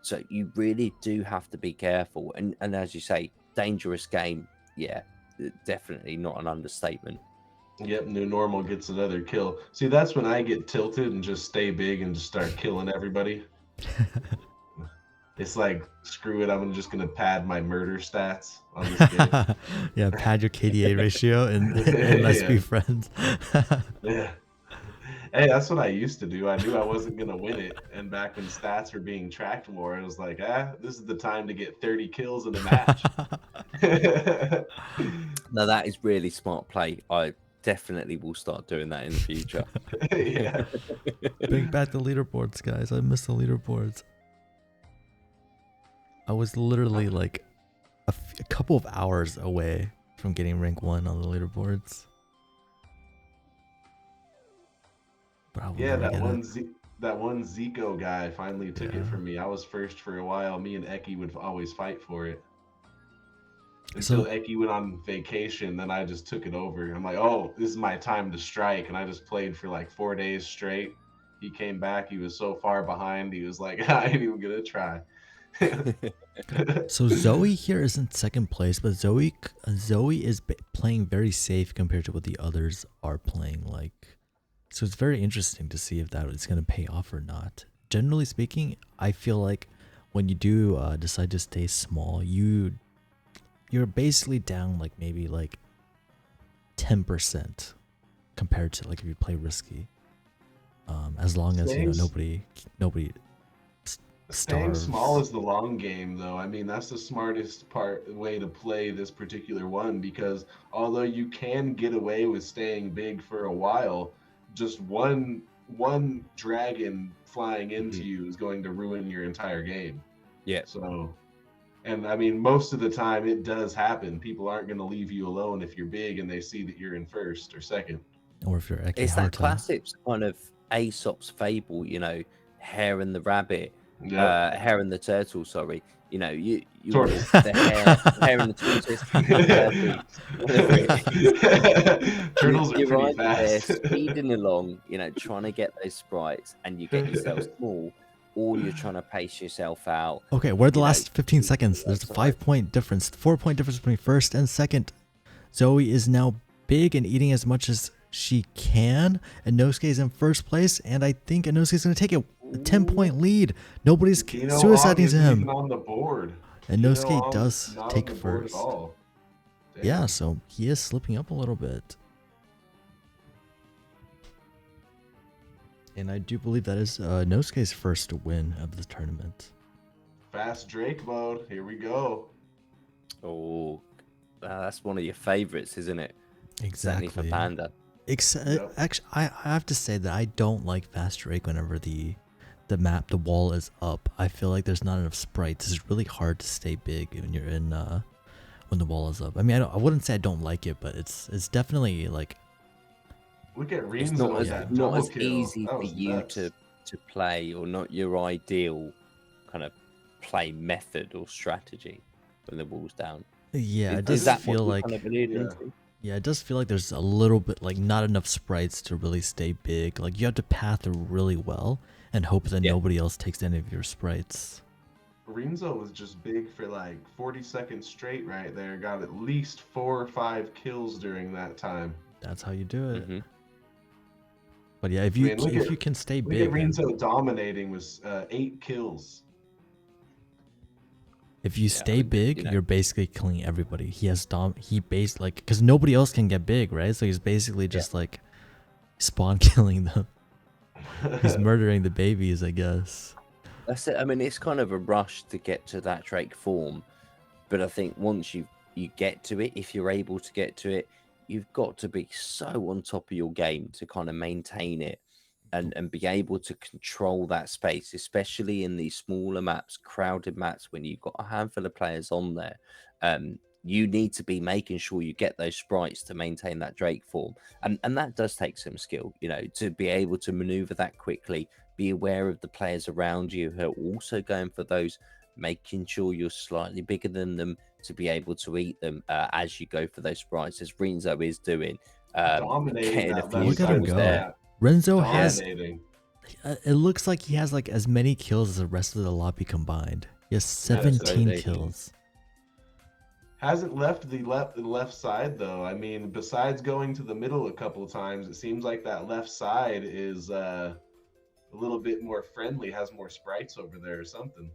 So you really do have to be careful. And as you say, dangerous game. Yeah, definitely not an understatement. Yep, New Normal gets another kill. See, that's when I get tilted and just stay big and just start killing everybody. It's like, screw it, I'm just going to pad my murder stats on this game. Yeah, pad your KDA ratio and let's be Yeah. friends. Yeah. Hey, that's what I used to do. I knew I wasn't going to win it. And back when stats were being tracked more, I was like, this is the time to get 30 kills in a match. Now, that is really smart play. I definitely will start doing that in the future. Yeah. Bring back the leaderboards, guys. I miss the leaderboards. I was literally like a couple of hours away from getting rank 1 on the leaderboards. But I will Yeah, never that get it. that one Zico guy finally took Yeah. it from me. I was first for a while. Me and Eki would always fight for it. until So Eki went on vacation. Then I just took it over. I'm like, oh, this is my time to strike, and I just played for like 4 days straight. He came back. He was so far behind. He was like, I ain't even gonna try. so Zoe here is in second place, but Zoe is playing very safe compared to what the others are playing. Like, so it's very interesting to see if that is going to pay off or not. Generally speaking, I feel like when you do decide to stay small, you're basically down like maybe like 10% compared to like if you play risky. As long as you know nobody Staying starves. small is the long game, though. I mean, that's the smartest way to play this particular one because although you can get away with staying big for a while, just one dragon flying into you is going to ruin your entire game. Yeah. So, and I mean, most of the time it does happen. People aren't going to leave you alone if you're big and they see that you're in first or second. Or if you're It's that Ekiharta. classic kind of Aesop's fable, you know, Hare and the rabbit, Yep. Hare and the turtle. Sorry, you know, you Tortoise. the hare and the tortoise, whatever it is. Turtles are You're pretty either there fast. speeding along, you know, trying to get those sprites, and you get yourself small, or you're trying to pace yourself out. Okay, we're the you know, last 15 seconds. There's a outside. 5-point difference, 4-point difference between first and second. Zoe is now big and eating as much as she can. And Inosuke is in first place, and I think Inosuke is going to take it. A 10-point lead. Nobody's Kino suiciding Ong to isn't him. even on the board. And Kino Inosuke Ong's does not on take the board first. at all. Damn. Yeah, so he is slipping up a little bit. And I do believe that is Inosuke's first win of the tournament. Fast Drake mode. Here we go. Oh, that's one of your favorites, isn't it? Exactly. Certainly for Panda. Yep. Actually, I have to say that I don't like Fast Drake whenever the wall is up. I feel like there's not enough sprites. It's really hard to stay big when you're in when the wall is up. I mean, I wouldn't say I don't like it, but it's definitely like Look at It's Rinzo not with as that not double as kill. easy That for was you nuts. to play, or not your ideal kind of play method or strategy when the wall's down. yeah, it Is does that what feel you're like kind of alluding Yeah. to? yeah, it does feel like there's a little bit like not enough sprites to really stay big. Like you have to path really well and hope that Yeah. nobody else takes any of your sprites. Rinzo was just big for like 40 seconds straight right there. Got at least 4 or 5 kills during that time. That's how you do it. Mhm. But yeah, if I you mean, look if at- you can stay Look big, at then- Rinzo dominating with 8 kills. if you Yeah, stay I mean, big, you know. you're basically killing everybody. He has like because nobody else can get big, right? So he's basically just like spawn killing them. He's murdering the babies, I guess. That's it. I mean, it's kind of a rush to get to that Drake form, but I think once you get to it, if you're able to get to it, you've got to be so on top of your game to kind of maintain it and be able to control that space, especially in these smaller maps, crowded maps, when you've got a handful of players on there. You need to be making sure you get those sprites to maintain that Drake form, and that does take some skill, you know, to be able to maneuver that quickly, be aware of the players around you who are also going for those, making sure you're slightly bigger than them to be able to eat them as you go for those sprites, as Rinzo is doing. Dominating Getting a that few left Look at side him of go. the there. map. Renzo has Dominating. it looks like he has like as many kills as the rest of the lobby combined. He has 17 Absolutely. kills. Hasn't left the left side though. I mean, besides going to the middle a couple of times, it seems like that left side is a little bit more friendly, has more sprites over there or something.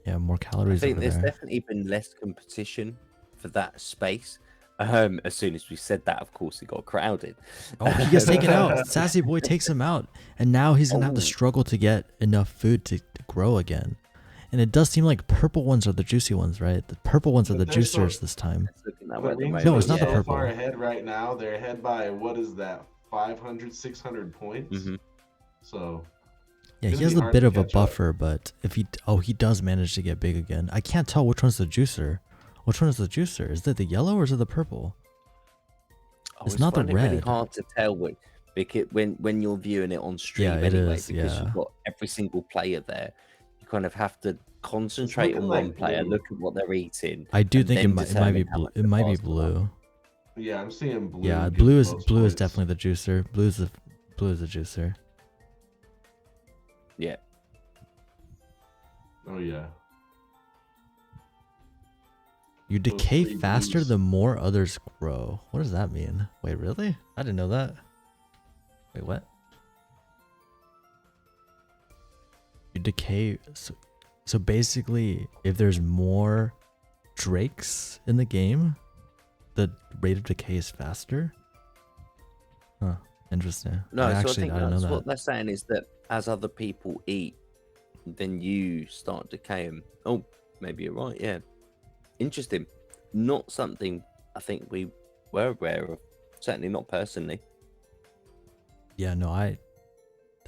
Yeah, more I calories think over there's there. definitely been less competition for that space. As soon as we said that, of course, it got crowded. Oh, he gets taken out. Sassy Boy takes him out, and now he's gonna have to Oh. struggle to get enough food to grow again. And it does seem like purple ones are the juicy ones, right? The purple ones are the But they're so- juicers this time. It's looking that But way at the Rinzo moment, No, it's is not the so purple. far ahead right now. They're ahead by what is that? 500, 600 points. Mhm. So Yeah, Gonna he has be a hard bit to of a catch up. buffer, but if he does manage to get big again. I can't tell which one's the juicer. Which one is the juicer? Is it the yellow or is it the purple? I It's always not the find it really red. hard to tell because when you're viewing it on stream Yeah, it anyway, is, because yeah. you've got every single player there. You kind of have to concentrate on looking one like player, blue. look at what they're eating, I do and think then it might be determine how blue. much It to might be pass them on. blue. Yeah, I'm seeing blue. Yeah, get the most blue is points. definitely the juicer. Blue is the juicer. Yeah. Oh yeah. You decay three faster blues. the more others grow. What does that mean? Wait, really? I didn't know that. Wait, what? You decay. So basically, if there's more drakes in the game, the rate of decay is faster. Huh. Interesting. No, I so I think didn't know that's that. what they're saying is that as other people eat, then you start decaying. Oh, maybe you're right. Yeah. Interesting. Not something I think we were aware of. Certainly not personally. Yeah, no, I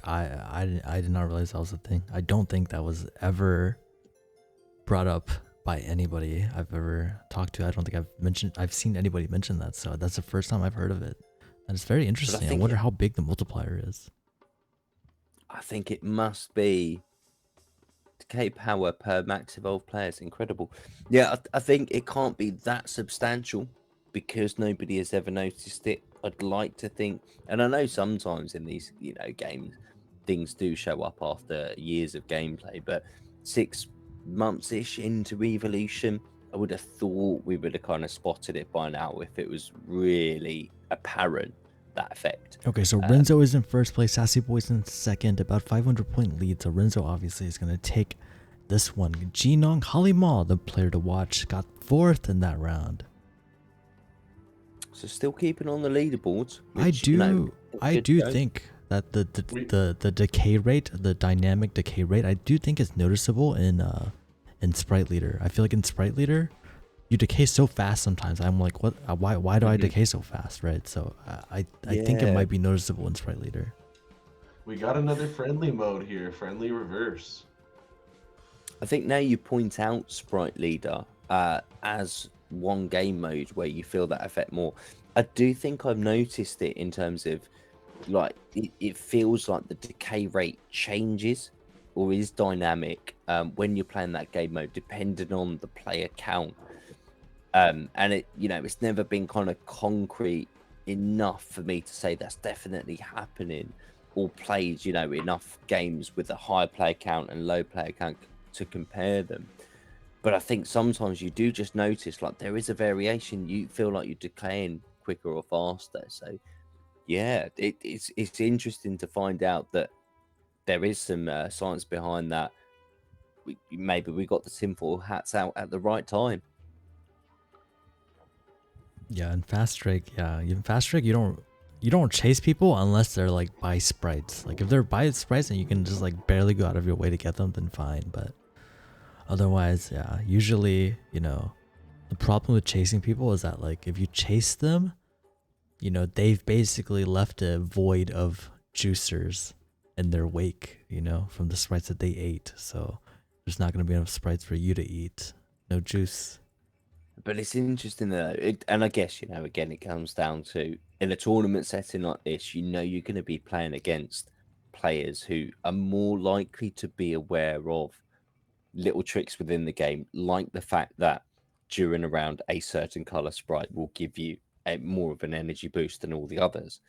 did not realize that was a thing. I don't think that was ever brought up by anybody I've ever talked to. I don't think I've seen anybody mention that. So that's the first time I've heard of it. And it's very interesting. I think wonder how big the multiplier is. I think it must be decay power per max evolved player is incredible. Yeah, I think it can't be that substantial because nobody has ever noticed it. I'd like to think, and I know sometimes in these, games, things do show up after years of gameplay, but 6 months-ish into evolution, I would have thought we would have kind of spotted it by now if it was really apparent, that effect. Okay, so Renzo is in first place, Sassy Boy's in second, about 500-point lead. So Renzo obviously is going to take this one. Jinong Halima, the player to watch, got fourth in that round. So still keeping on the leaderboards. Which, I do think that the decay rate, the dynamic decay rate, I do think is noticeable in Sprite Leader. I feel like in Sprite Leader, you decay so fast sometimes. I'm like, what? Why do I decay so fast, right? So I think it might be noticeable in Sprite Leader. We got another friendly mode here, friendly reverse. I think now you point out Sprite Leader as one game mode where you feel that effect more. I do think I've noticed it in terms of like it feels like the decay rate changes or is dynamic when you're playing that game mode, depending on the player count. And it, it's never been kind of concrete enough for me to say that's definitely happening or played, enough games with a high player count and low player count to compare them. But I think sometimes you do just notice like there is a variation. You feel like you're decaying quicker or faster. So yeah, it's interesting to find out that there is some science behind that. Maybe we got the tinfoil hats out at the right time. Yeah, in Fast Strike, you don't chase people unless they're like by sprites. Like if they're by sprites and you can just like barely go out of your way to get them, then fine. But otherwise, yeah, usually, the problem with chasing people is that like if you chase them, they've basically left a void of juicers in their wake, from the sprites that they ate. So there's not going to be enough sprites for you to eat. No juice. But it's interesting though, and I guess, again, it comes down to in a tournament setting like this, you're going to be playing against players who are more likely to be aware of little tricks within the game, like the fact that during a round, a certain color sprite will give you more of an energy boost than all the others.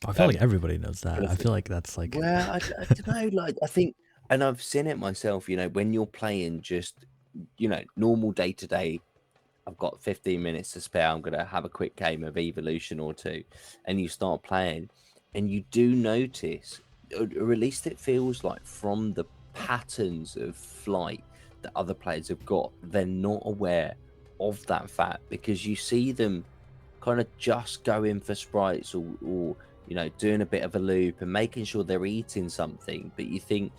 I feel like everybody knows that. I feel like that's like... Well, I don't know, like, I think, and I've seen it myself, when you're playing just, normal day-to-day, I've got 15 minutes to spare, I'm going to have a quick game of Evolution or two, and you start playing, and you do notice, or at least it feels like from the patterns of flight that other players have got, they're not aware of that fact, because you see them kind of just going for sprites or doing a bit of a loop and making sure they're eating something, but you think,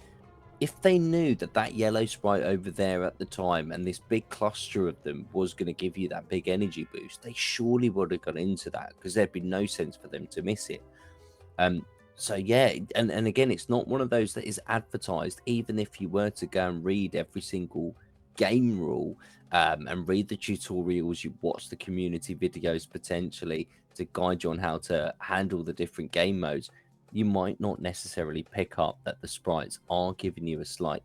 if they knew that yellow sprite over there at the time and this big cluster of them was going to give you that big energy boost, they surely would have got into that, because there'd be no sense for them to miss it. So yeah, and again, it's not one of those that is advertised. Even if you were to go and read every single game rule and read the tutorials, you watch the community videos potentially to guide you on how to handle the different game modes, you might not necessarily pick up that the sprites are giving you a slight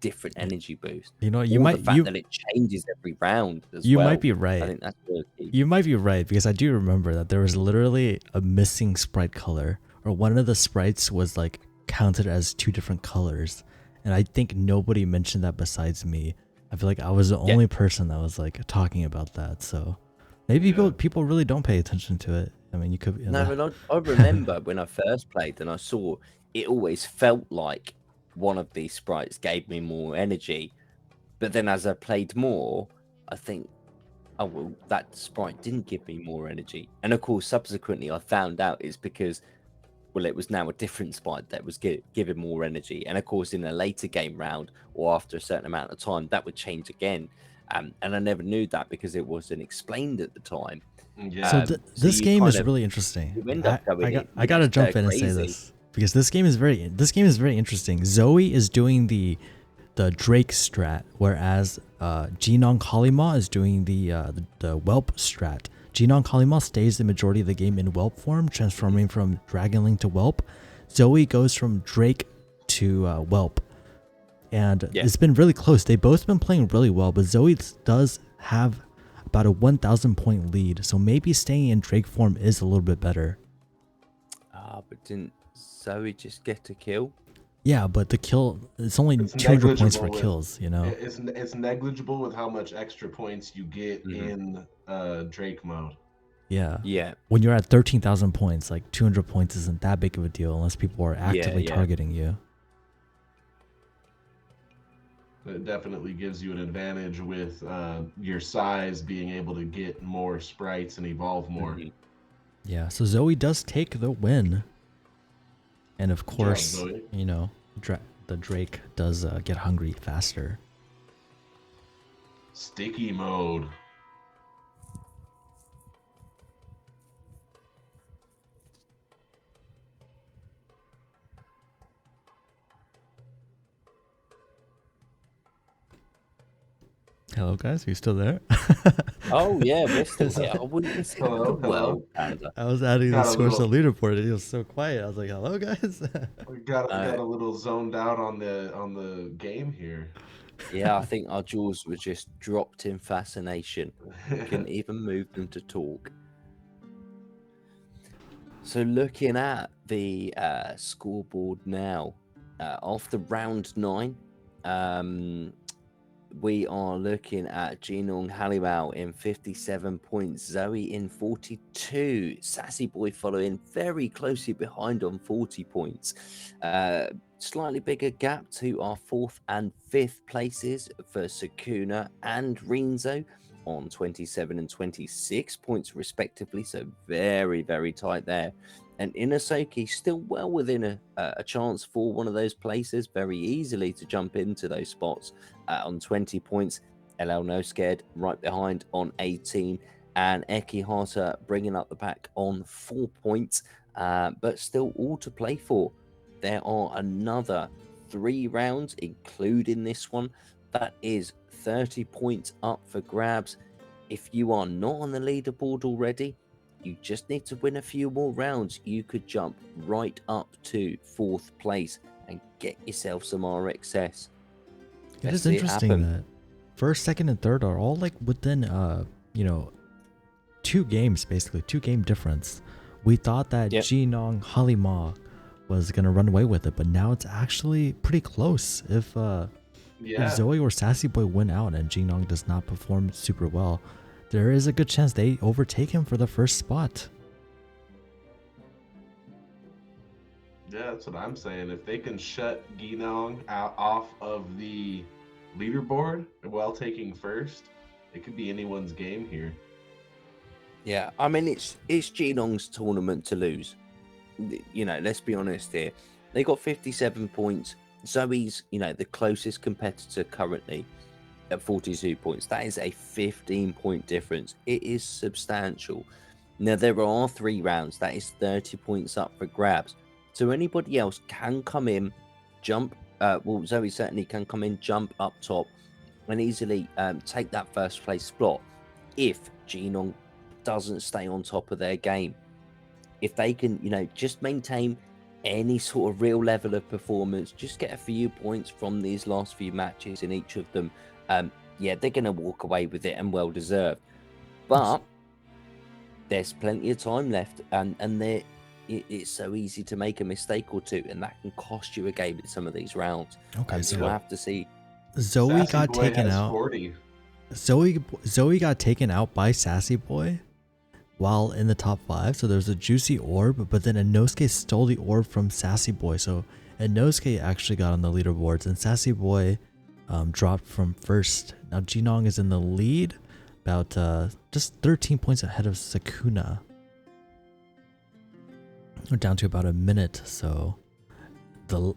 different energy boost. You know, Or the fact that it changes every round as you well. might be I right. think that's really key. You might be right, because I do remember that there was literally a missing sprite color, or one of the sprites was like counted as 2 different colors, and I think nobody mentioned that besides me. I feel like I was the only person that was like talking about that. So maybe people really don't pay attention to it. I mean, you could. No, and I remember when I first played and I saw it, always felt like one of these sprites gave me more energy. But then as I played more, I think, oh, well, that sprite didn't give me more energy. And of course, subsequently, I found out it's because, well, it was now a different sprite that was giving more energy. And of course, in a later game round or after a certain amount of time, that would change again. And I never knew that because it wasn't explained at the time. Yeah. So this game is really interesting. You end up going I gotta jump in and say this, because this game is very interesting. Zoe is doing the Drake strat, whereas Jinong Kalima is doing the Whelp strat. Jinong Kalima stays the majority of the game in Whelp form, transforming from Dragonling to Whelp. Zoe goes from Drake to Whelp. And it's been really close. They've both been playing really well, but Zoe does have about a 1,000 point lead, so maybe staying in Drake form is a little bit better. But didn't Zoe just get a kill? Yeah, but the kill, it's only 200 points for kills, you know? It's negligible with how much extra points you get in Drake mode. Yeah. Yeah. When you're at 13,000 points, like 200 points isn't that big of a deal unless people are actively targeting you. It definitely gives you an advantage with your size, being able to get more sprites and evolve more. Yeah, so Zoe does take the win. And of course, Zoe. you know, the Drake does get hungry faster. Sticky mode. Hello, guys. Are you still there? Oh, yeah, we're still here. I wouldn't listen to the world, Panda. I was adding the source of leaderboard, and it was so quiet. I was like, "Hello, guys." We got a little zoned out on the game here. Yeah, I think our jaws were just dropped in fascination. Couldn't even move them to talk. So looking at the scoreboard now, after round 9, we are looking at Jinong Halimao in 57 points, Zoe in 42, Sassy Boy following very closely behind on 40 points. Slightly bigger gap to our 4th and 5th places for Sakuna and Rinzo on 27 and 26 points respectively, so very, very tight there. And Inasoki still well within a chance for one of those places, very easily to jump into those spots on 20 points. LL No Scared right behind on 18, and Eki Hata bringing up the pack on 4 points, but still all to play for. There are another 3 rounds, including this one. That is 30 points up for grabs. If you are not on the leaderboard already, you just need to win a few more rounds. You could jump right up to 4th place and get yourself some RXS. It is interesting that 1st, 2nd, and 3rd are all like within, 2 games, basically 2 game difference. We thought that Jinong Halima was gonna run away with it, but now it's actually pretty close. If Zoe or Sassy Boy win out and Jinong does not perform super well, there is a good chance they overtake him for the 1st spot. Yeah, that's what I'm saying. If they can shut Ginong off of the leaderboard while taking 1st, it could be anyone's game here. Yeah, I mean, it's Jinong's tournament to lose. You know, let's be honest here. They got 57 points. Zoe's, the closest competitor currently at 42 points. That is a 15-point difference. It is substantial. Now, there are 3 rounds. That is 30 points up for grabs. So anybody else can come in, jump. Zoe certainly can come in, jump up top, and easily take that 1st place spot if Jinong doesn't stay on top of their game. If they can, just maintain any sort of real level of performance, just get a few points from these last few matches in each of them, yeah, they're going to walk away with it, and well deserved. But there's plenty of time left, and it's so easy to make a mistake or two, and that can cost you a game in some of these rounds. Okay, so we'll have to see. Zoe Sassy got Boy taken has out. 40. Zoe got taken out by Sassy Boy while in the top 5. So there's a juicy orb, but then Inosuke stole the orb from Sassy Boy. So Inosuke actually got on the leaderboards, and Sassy Boy dropped from first. Now Jinong is in the lead, about just 13 points ahead of Sakuna. We're down to about a minute, so the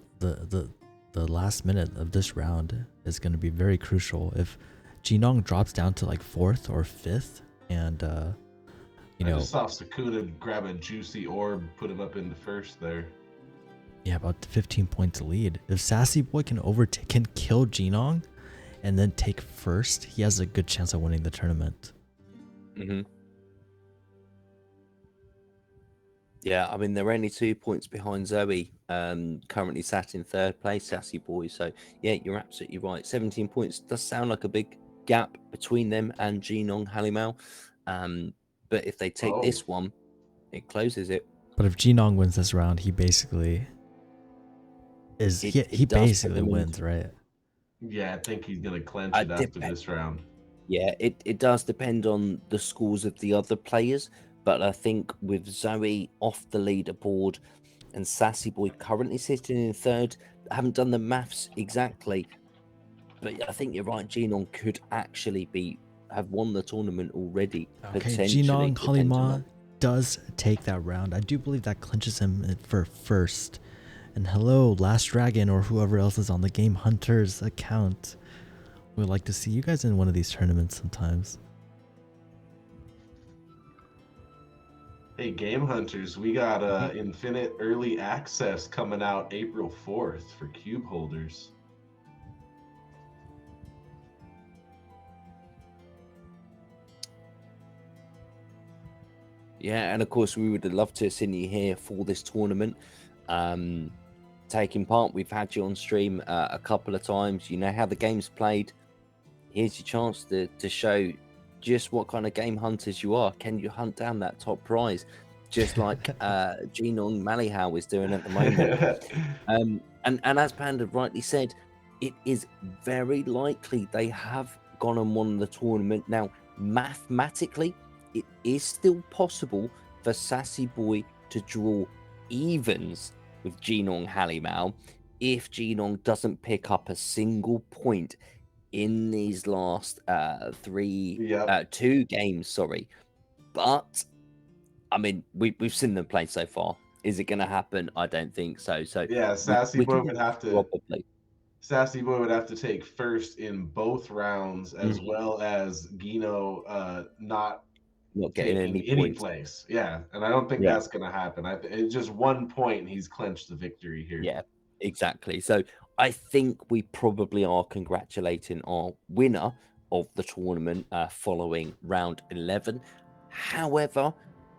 last minute of this round is going to be very crucial. If Jinong drops down to like 4th or 5th, and I just saw Sakuna grab a juicy orb, put him up into first there. Yeah, about 15 points lead. If Sassy Boy can kill Jinong and then take first, he has a good chance of winning the tournament. Mm-hmm. Yeah, I mean, they're only 2 points behind Zoe, currently sat in 3rd place, Sassy Boy. So, yeah, you're absolutely right. 17 points does sound like a big gap between them and Jinong Halimau. But if they take this one, it closes it. But if Jinong wins this round, he basically he basically wins, right? Yeah, I think he's going to clinch it after this round. Yeah, it does depend on the scores of the other players. But I think with Zoe off the leaderboard and Sassy Boy currently sitting in 3rd, I haven't done the maths exactly, but I think you're right. Jinong could actually have won the tournament already. Okay, Jinong Halimau does take that round. I do believe that clinches him for first. And hello, Last Dragon, or whoever else is on the Game Hunters account. We'd like to see you guys in one of these tournaments sometimes. Hey, Game Hunters, we got Infinite Early Access coming out April 4th for cube holders. Yeah, and of course, we would have loved to have seen you here for this tournament. Taking part, we've had you on stream a couple of times. You know how the game's played. Here's your chance to show just what kind of game hunters you are. Can you hunt down that top prize, just like Jinong Malihao is doing at the moment? And as Panda rightly said, it is very likely they have gone and won the tournament. Now, mathematically, it is still possible for Sassy Boy to draw evens with Jinong Halimau if Jinong doesn't pick up a single point in these last 2 games. Sorry, but I mean, we've seen them play so far. Is it going to happen? I don't think so. So yeah, Sassy Boy would have to take first in both rounds, as well as Gino not getting any place. Yeah, and I don't think that's going to happen. It's just 1 point and he's clinched the victory here. Yeah, exactly. So I think we probably are congratulating our winner of the tournament following round 11. However,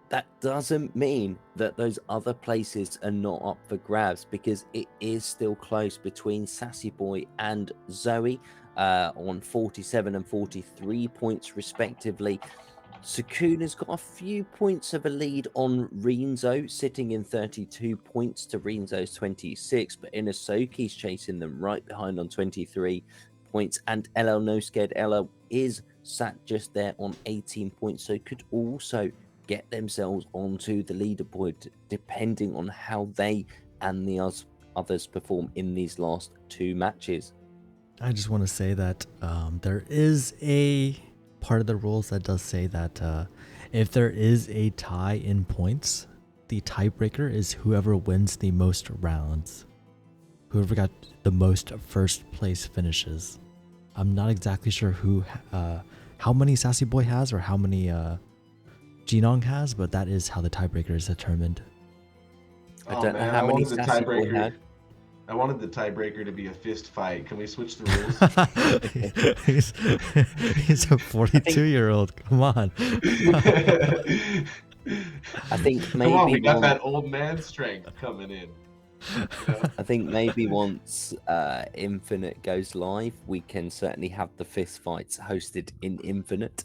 that doesn't mean that those other places are not up for grabs, because it is still close between Sassy Boy and Zoe on 47 and 43 points respectively. Sakuna's got a few points of a lead on Rinzo, sitting in 32 points to Rinzo's 26, but Inosuke's chasing them right behind on 23 points, and Ella No Scared Ella is sat just there on 18 points, so could also get themselves onto the leaderboard depending on how they and the others perform in these last 2 matches. I just want to say that there is a part of the rules that does say that if there is a tie in points, the tiebreaker is whoever wins the most rounds, whoever got the most first place finishes. I'm not exactly sure how many Sassy Boy has or how many Jinong has, but that is how the tiebreaker is determined. I don't know how many Sassy Boy had. I wanted the tiebreaker to be a fist fight. Can we switch the rules? he's a 42-year-old. Come on. I think maybe we got that old man strength coming in. I think maybe once Infinite goes live, we can certainly have the fist fights hosted in Infinite.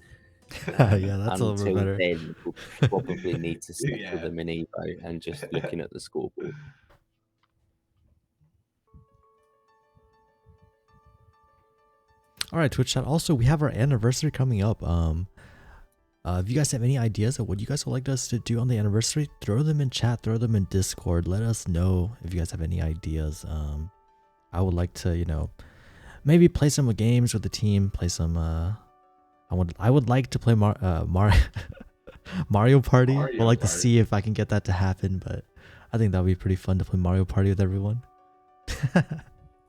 Yeah, that's a little bit Until better. then, we'll probably need to stick with Yeah. them in Evo and just looking at the scoreboard. All right, Twitch chat. Also, we have our anniversary coming up. If you guys have any ideas of what you guys would like us to do on the anniversary, throw them in chat, throw them in Discord. Let us know if you guys have any ideas. I would like to, you know, maybe play some games with the team. Play some. I would like to play Mario Party. I'd like to see if I can get that to happen, but I think that would be pretty fun to play Mario Party with everyone.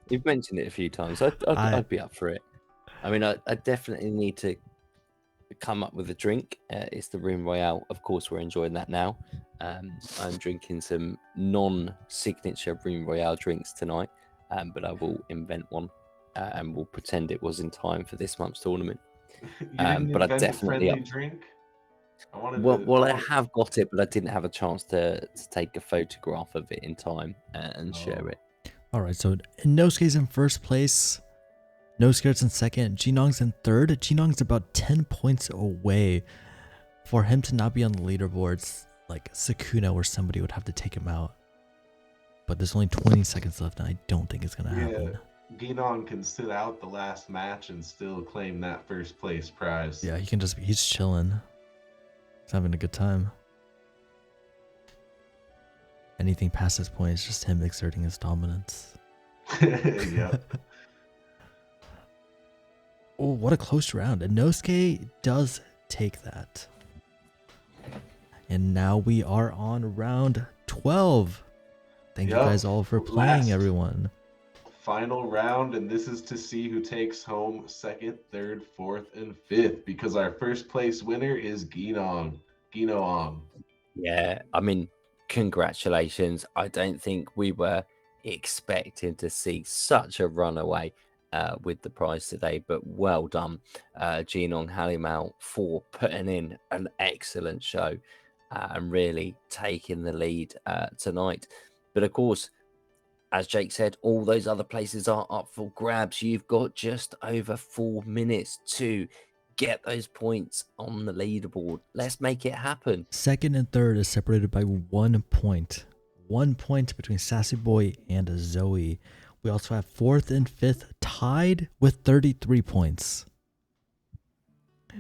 You've mentioned it a few times. I'd be up for it. I mean, I definitely need to come up with a drink. It's the Room Royale. Of course, we're enjoying that now. I'm drinking some non-signature Room Royale drinks tonight, but I will invent one and we'll pretend it was in time for this month's tournament. You didn't but I invent definitely a friendly drink? I have got it, but I didn't have a chance to take a photograph of it in time and share it. All right, so Nosuke's in first place. Nosuke's in second. Jinong's in third. Jinong's about 10 points away. For him to not be on the leaderboards, like Sukuna or somebody would have to take him out. But there's only 20 seconds left, and I don't think it's going to happen. Ginong can sit out the last match and still claim that first place prize. Yeah, he's chilling. He's having a good time. Anything past this point is just him exerting his dominance. Yeah. Oh, what a close round. And Nosuke does take that. And now we are on round 12. Thank you guys all for playing, everyone. Final round, and this is to see who takes home second, third, fourth, and fifth, because our first place winner is Ginong. Yeah, I mean, congratulations. I don't think we were expecting to see such a runaway with the prize today, but well done, Ginong Halimau, for putting in an excellent show and really taking the lead tonight. But of course, as Jake said, all those other places are up for grabs. You've got just over 4 minutes to get those points on the leaderboard. Let's make it happen. Second and third is separated by 1 point. 1 point between Sassy Boy and Zoe. We also have fourth and fifth tied with 33 points.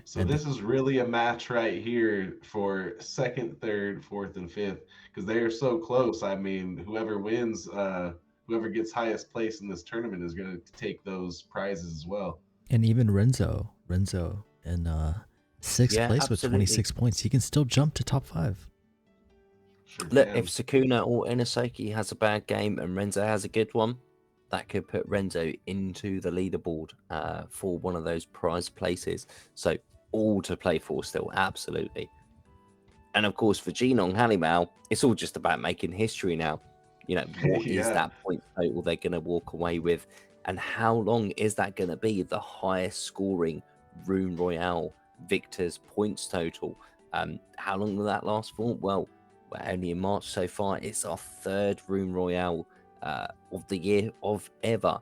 So this is really a match right here for second, third, fourth, and fifth, because they are so close. I mean, whoever wins, whoever gets highest place in this tournament is going to take those prizes as well. And even Renzo in sixth place with 26 points. He can still jump to top 5. Look, if Sukuna or Inosuke has a bad game and Renzo has a good one, that could put Renzo into the leaderboard for one of those prize places. So all to play for still, absolutely. And of course, for Ginong Halimau, it's all just about making history now. You know, what is that point total they're going to walk away with? And how long is that going to be the highest scoring Room Royale victors points total? How long will that last for? Well, we're only in March so far. It's our third Room Royale of the year of ever.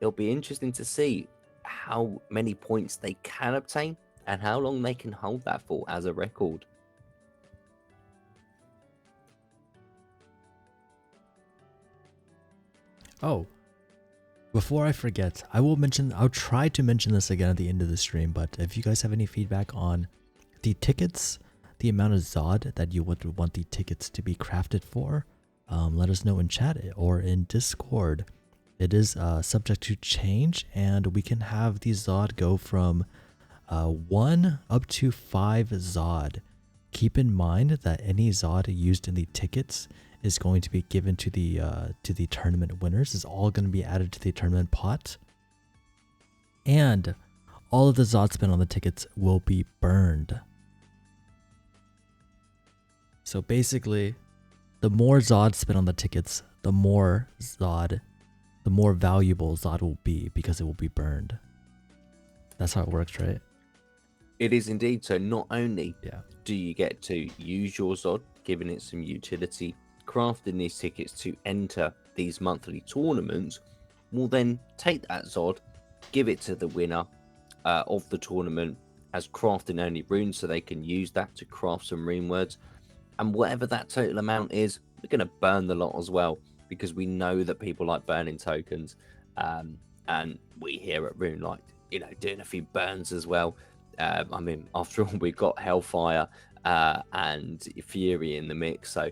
It'll be interesting to see how many points they can obtain and how long they can hold that for as a record. Oh, before I forget, I'll try to mention this again at the end of the stream, but if you guys have any feedback on the tickets, the amount of Zod that you would want the tickets to be crafted for, let us know in chat or in Discord. It is subject to change, and we can have the Zod go from 1 up to 5 Zod. Keep in mind that any Zod used in the tickets is going to be given to the tournament winners. It's all going to be added to the tournament pot. And all of the Zod spent on the tickets will be burned. So basically, the more Zod spent on the tickets, the more valuable Zod will be because it will be burned. That's how it works, right? It is indeed. So not only do you get to use your Zod, giving it some utility crafting these tickets to enter these monthly tournaments will then take that Zod, give it to the winner of the tournament as crafting only runes, so they can use that to craft some rune words. And whatever that total amount is, we're going to burn the lot as well, because we know that people like burning tokens. And we here at Rune like, doing a few burns as well. I mean, after all, we've got Hellfire and Fury in the mix, so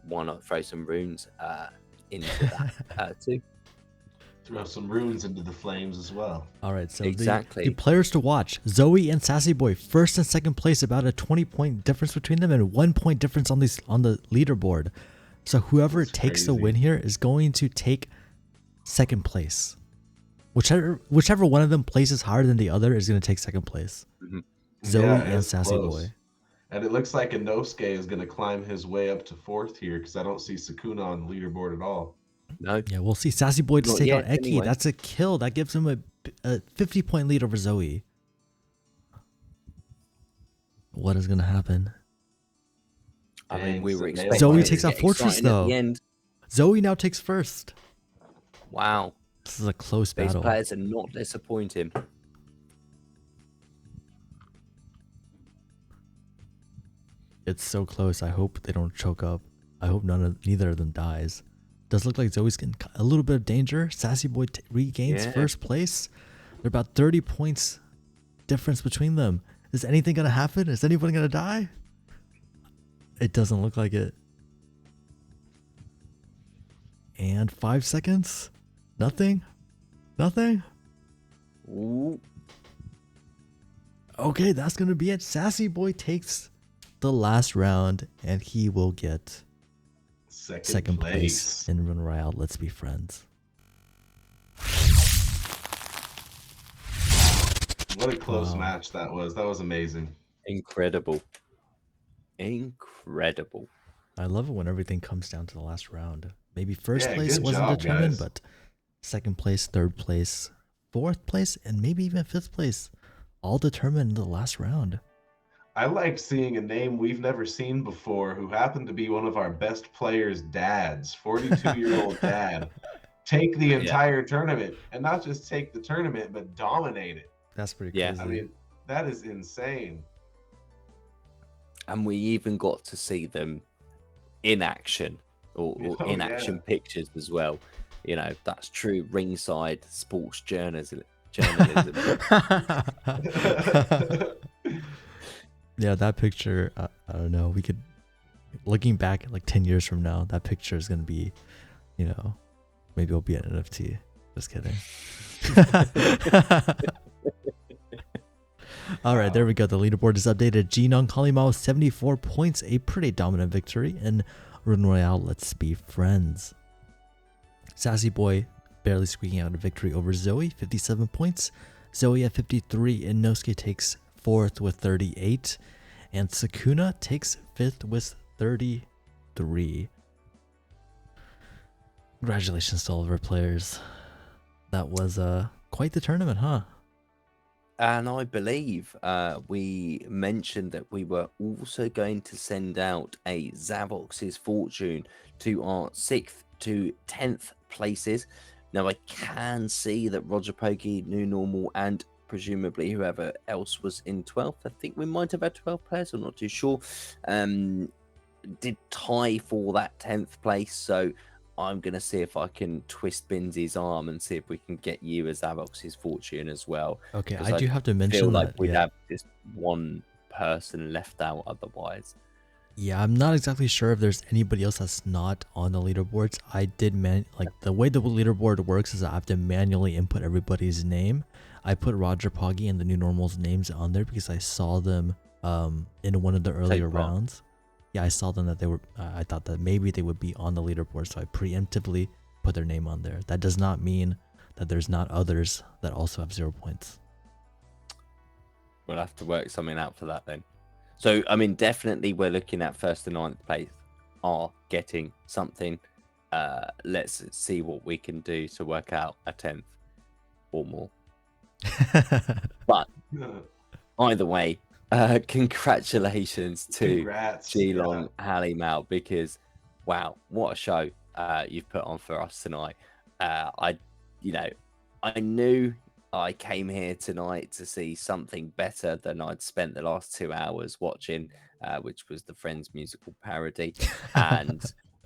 why not throw some runes into that too? Throw some runes into the flames as well. All right, so exactly. the players to watch: Zoe and Sassy Boy, first and second place, about a 20-point difference between them, and 1 point difference on the leaderboard. So whoever takes the win here is going to take second place. Whichever one of them places higher than the other is going to take second place. Mm-hmm. Zoe and Sassy Boy. And it looks like Inosuke is going to climb his way up to fourth here, because I don't see Sukuna on the leaderboard at all. No. Yeah, we'll see. Sassy Boy to take out Eki. Anyway. That's a kill. That gives him a 50-point lead over Zoe. What is going to happen? I mean, we were Expecting Zoe takes out Fortress, though. At the end. Zoe now takes first. Wow. This is a close These battle. players are not disappointing. It's so close. I hope they don't choke up. I hope neither of them dies. Does look like Zoe's getting a little bit of danger. Sassy Boy regains first place. They're about 30 points difference between them. Is anything going to happen? Is anyone going to die? It doesn't look like it. And 5 seconds. Nothing. Ooh. Okay, that's going to be it. Sassy Boy takes the last round, and he will get second place in Rune Royale. Let's be friends. What a close match that was. That was amazing. Incredible. I love it when everything comes down to the last round. Maybe first place good wasn't job, determined, guys. but second place, third place, fourth place, and maybe even fifth place, all determined in the last round. I liked seeing a name we've never seen before, who happened to be one of our best players' dads, 42-year-old dad, take the entire tournament, and not just take the tournament, but dominate it. That's pretty Yeah. crazy. I mean, that is insane. And we even got to see them in action, or in action pictures as well. That's true ringside sports journalism. Yeah, that picture, I don't know. We could, looking back like 10 years from now, that picture is going to be, maybe it'll be an NFT. Just kidding. All right, there we go. The leaderboard is updated. Jinon Kalimao 74 points, a pretty dominant victory in Rune Royale. Let's be friends. Sassy Boy barely squeaking out a victory over Zoe, 57 points. Zoe at 53, and Inosuke takes fourth with 38, and Sukuna takes fifth with 33. Congratulations to all of our players. That was quite the tournament, huh? And I believe we mentioned that we were also going to send out a Zavox's Fortune to our 6th to 10th places. Now I can see that Roger Pokey, New Normal, and presumably whoever else was in 12th, I think we might have had 12 players, I'm not too sure, did tie for that 10th place. So I'm going to see if I can twist Binzy's arm and see if we can get you as Avox's Fortune as well. Okay, I do have to mention feel like that we'd have just one person left out otherwise. Yeah, I'm not exactly sure if there's anybody else that's not on the leaderboards. I did the way the leaderboard works is I have to manually input everybody's name. I put Roger Poggy and the New Normal's names on there because I saw them in one of the earlier rounds. Yeah, I saw them that they were. I thought that maybe they would be on the leaderboard, so I preemptively put their name on there. That does not mean that there's not others that also have 0 points. We'll have to work something out for that then. So, I mean, definitely we're looking at 1st to 9th place are getting something. Let's see what we can do to work out a 10th or more. But either way, congratulations to Geelong Halimau, because wow, what a show you've put on for us tonight. I, you know, I knew I came here tonight to see something better than I'd spent the last 2 hours watching, which was the Friends musical parody. And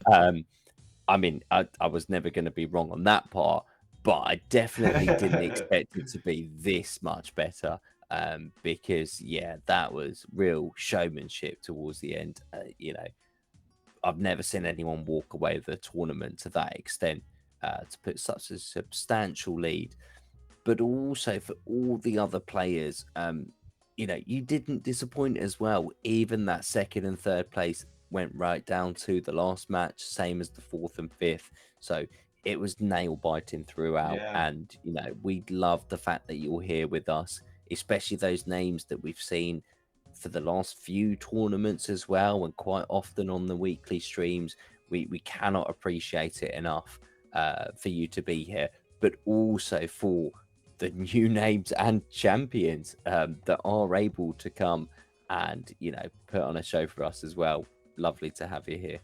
I mean, I was never going to be wrong on that part, but I definitely didn't expect it to be this much better. Because yeah, that was real showmanship towards the end. I've never seen anyone walk away with a tournament to that extent, to put such a substantial lead, but also for all the other players. You didn't disappoint as well. Even that second and third place went right down to the last match, same as the fourth and fifth. So it was nail biting throughout. Yeah. And, we love the fact that you're here with us, especially those names that we've seen for the last few tournaments as well, and quite often on the weekly streams. We cannot appreciate it enough for you to be here, but also for the new names and champions that are able to come and put on a show for us as well. Lovely to have you here.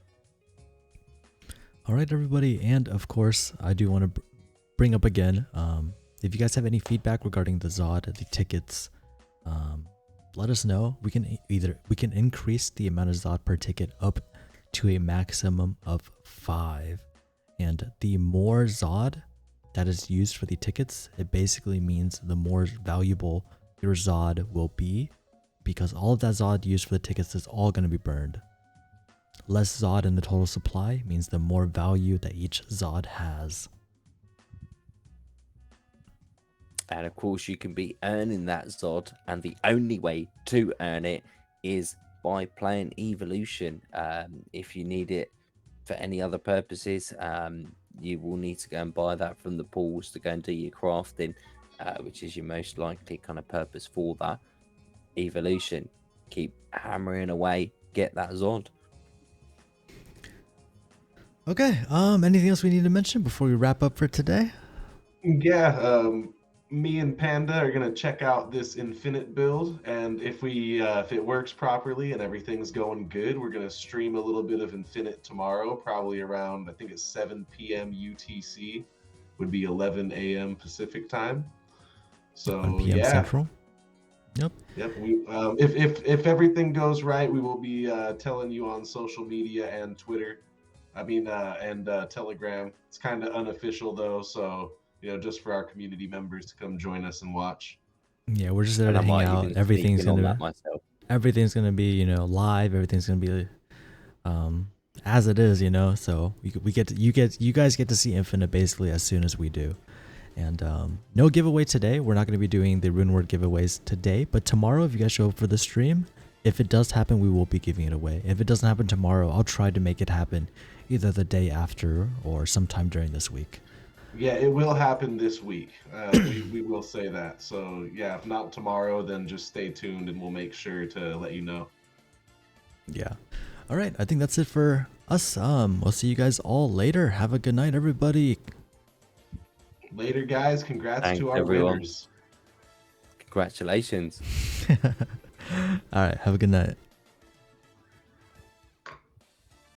All right, everybody, and of course I do want to bring up again, if you guys have any feedback regarding the Zod, the tickets, let us know. We can increase the amount of Zod per ticket up to a maximum of 5, and the more Zod that is used for the tickets, it basically means the more valuable your Zod will be, because all of that Zod used for the tickets is all going to be burned. Less Zod in the total supply means the more value that each Zod has. And of course, you can be earning that Zod, and the only way to earn it is by playing Evolution. If you need it for any other purposes, you will need to go and buy that from the pools to go and do your crafting, which is your most likely kind of purpose for that. Evolution, keep hammering away, get that Zod. Okay, anything else we need to mention before we wrap up for today? Yeah, me and Panda are gonna check out this Infinite build, and if it works properly and everything's going good, we're gonna stream a little bit of Infinite tomorrow, probably around, I think it's 7 p.m. UTC, would be 11 a.m. Pacific time. So 1 p.m. yeah. Central. Yep. We if everything goes right, we will be telling you on social media and Twitter. And Telegram. It's kind of unofficial though, so just for our community members to come join us and watch. Yeah, we're just there to hang out. Everything's gonna be live. Everything's gonna be as it is, So you guys get to see Infinite basically as soon as we do. And no giveaway today. We're not going to be doing the Rune Word giveaways today, but tomorrow, if you guys show up for the stream, if it does happen, we will be giving it away. If it doesn't happen tomorrow, I'll try to make it happen either the day after or sometime during this week. Yeah, it will happen this week. We will say that. So yeah, if not tomorrow, then just stay tuned and we'll make sure to let you know. Yeah. All right. I think that's it for us. We'll see you guys all later. Have a good night, everybody. Later, guys. Congrats to our everyone. winners. Congratulations. All right. Have a good night.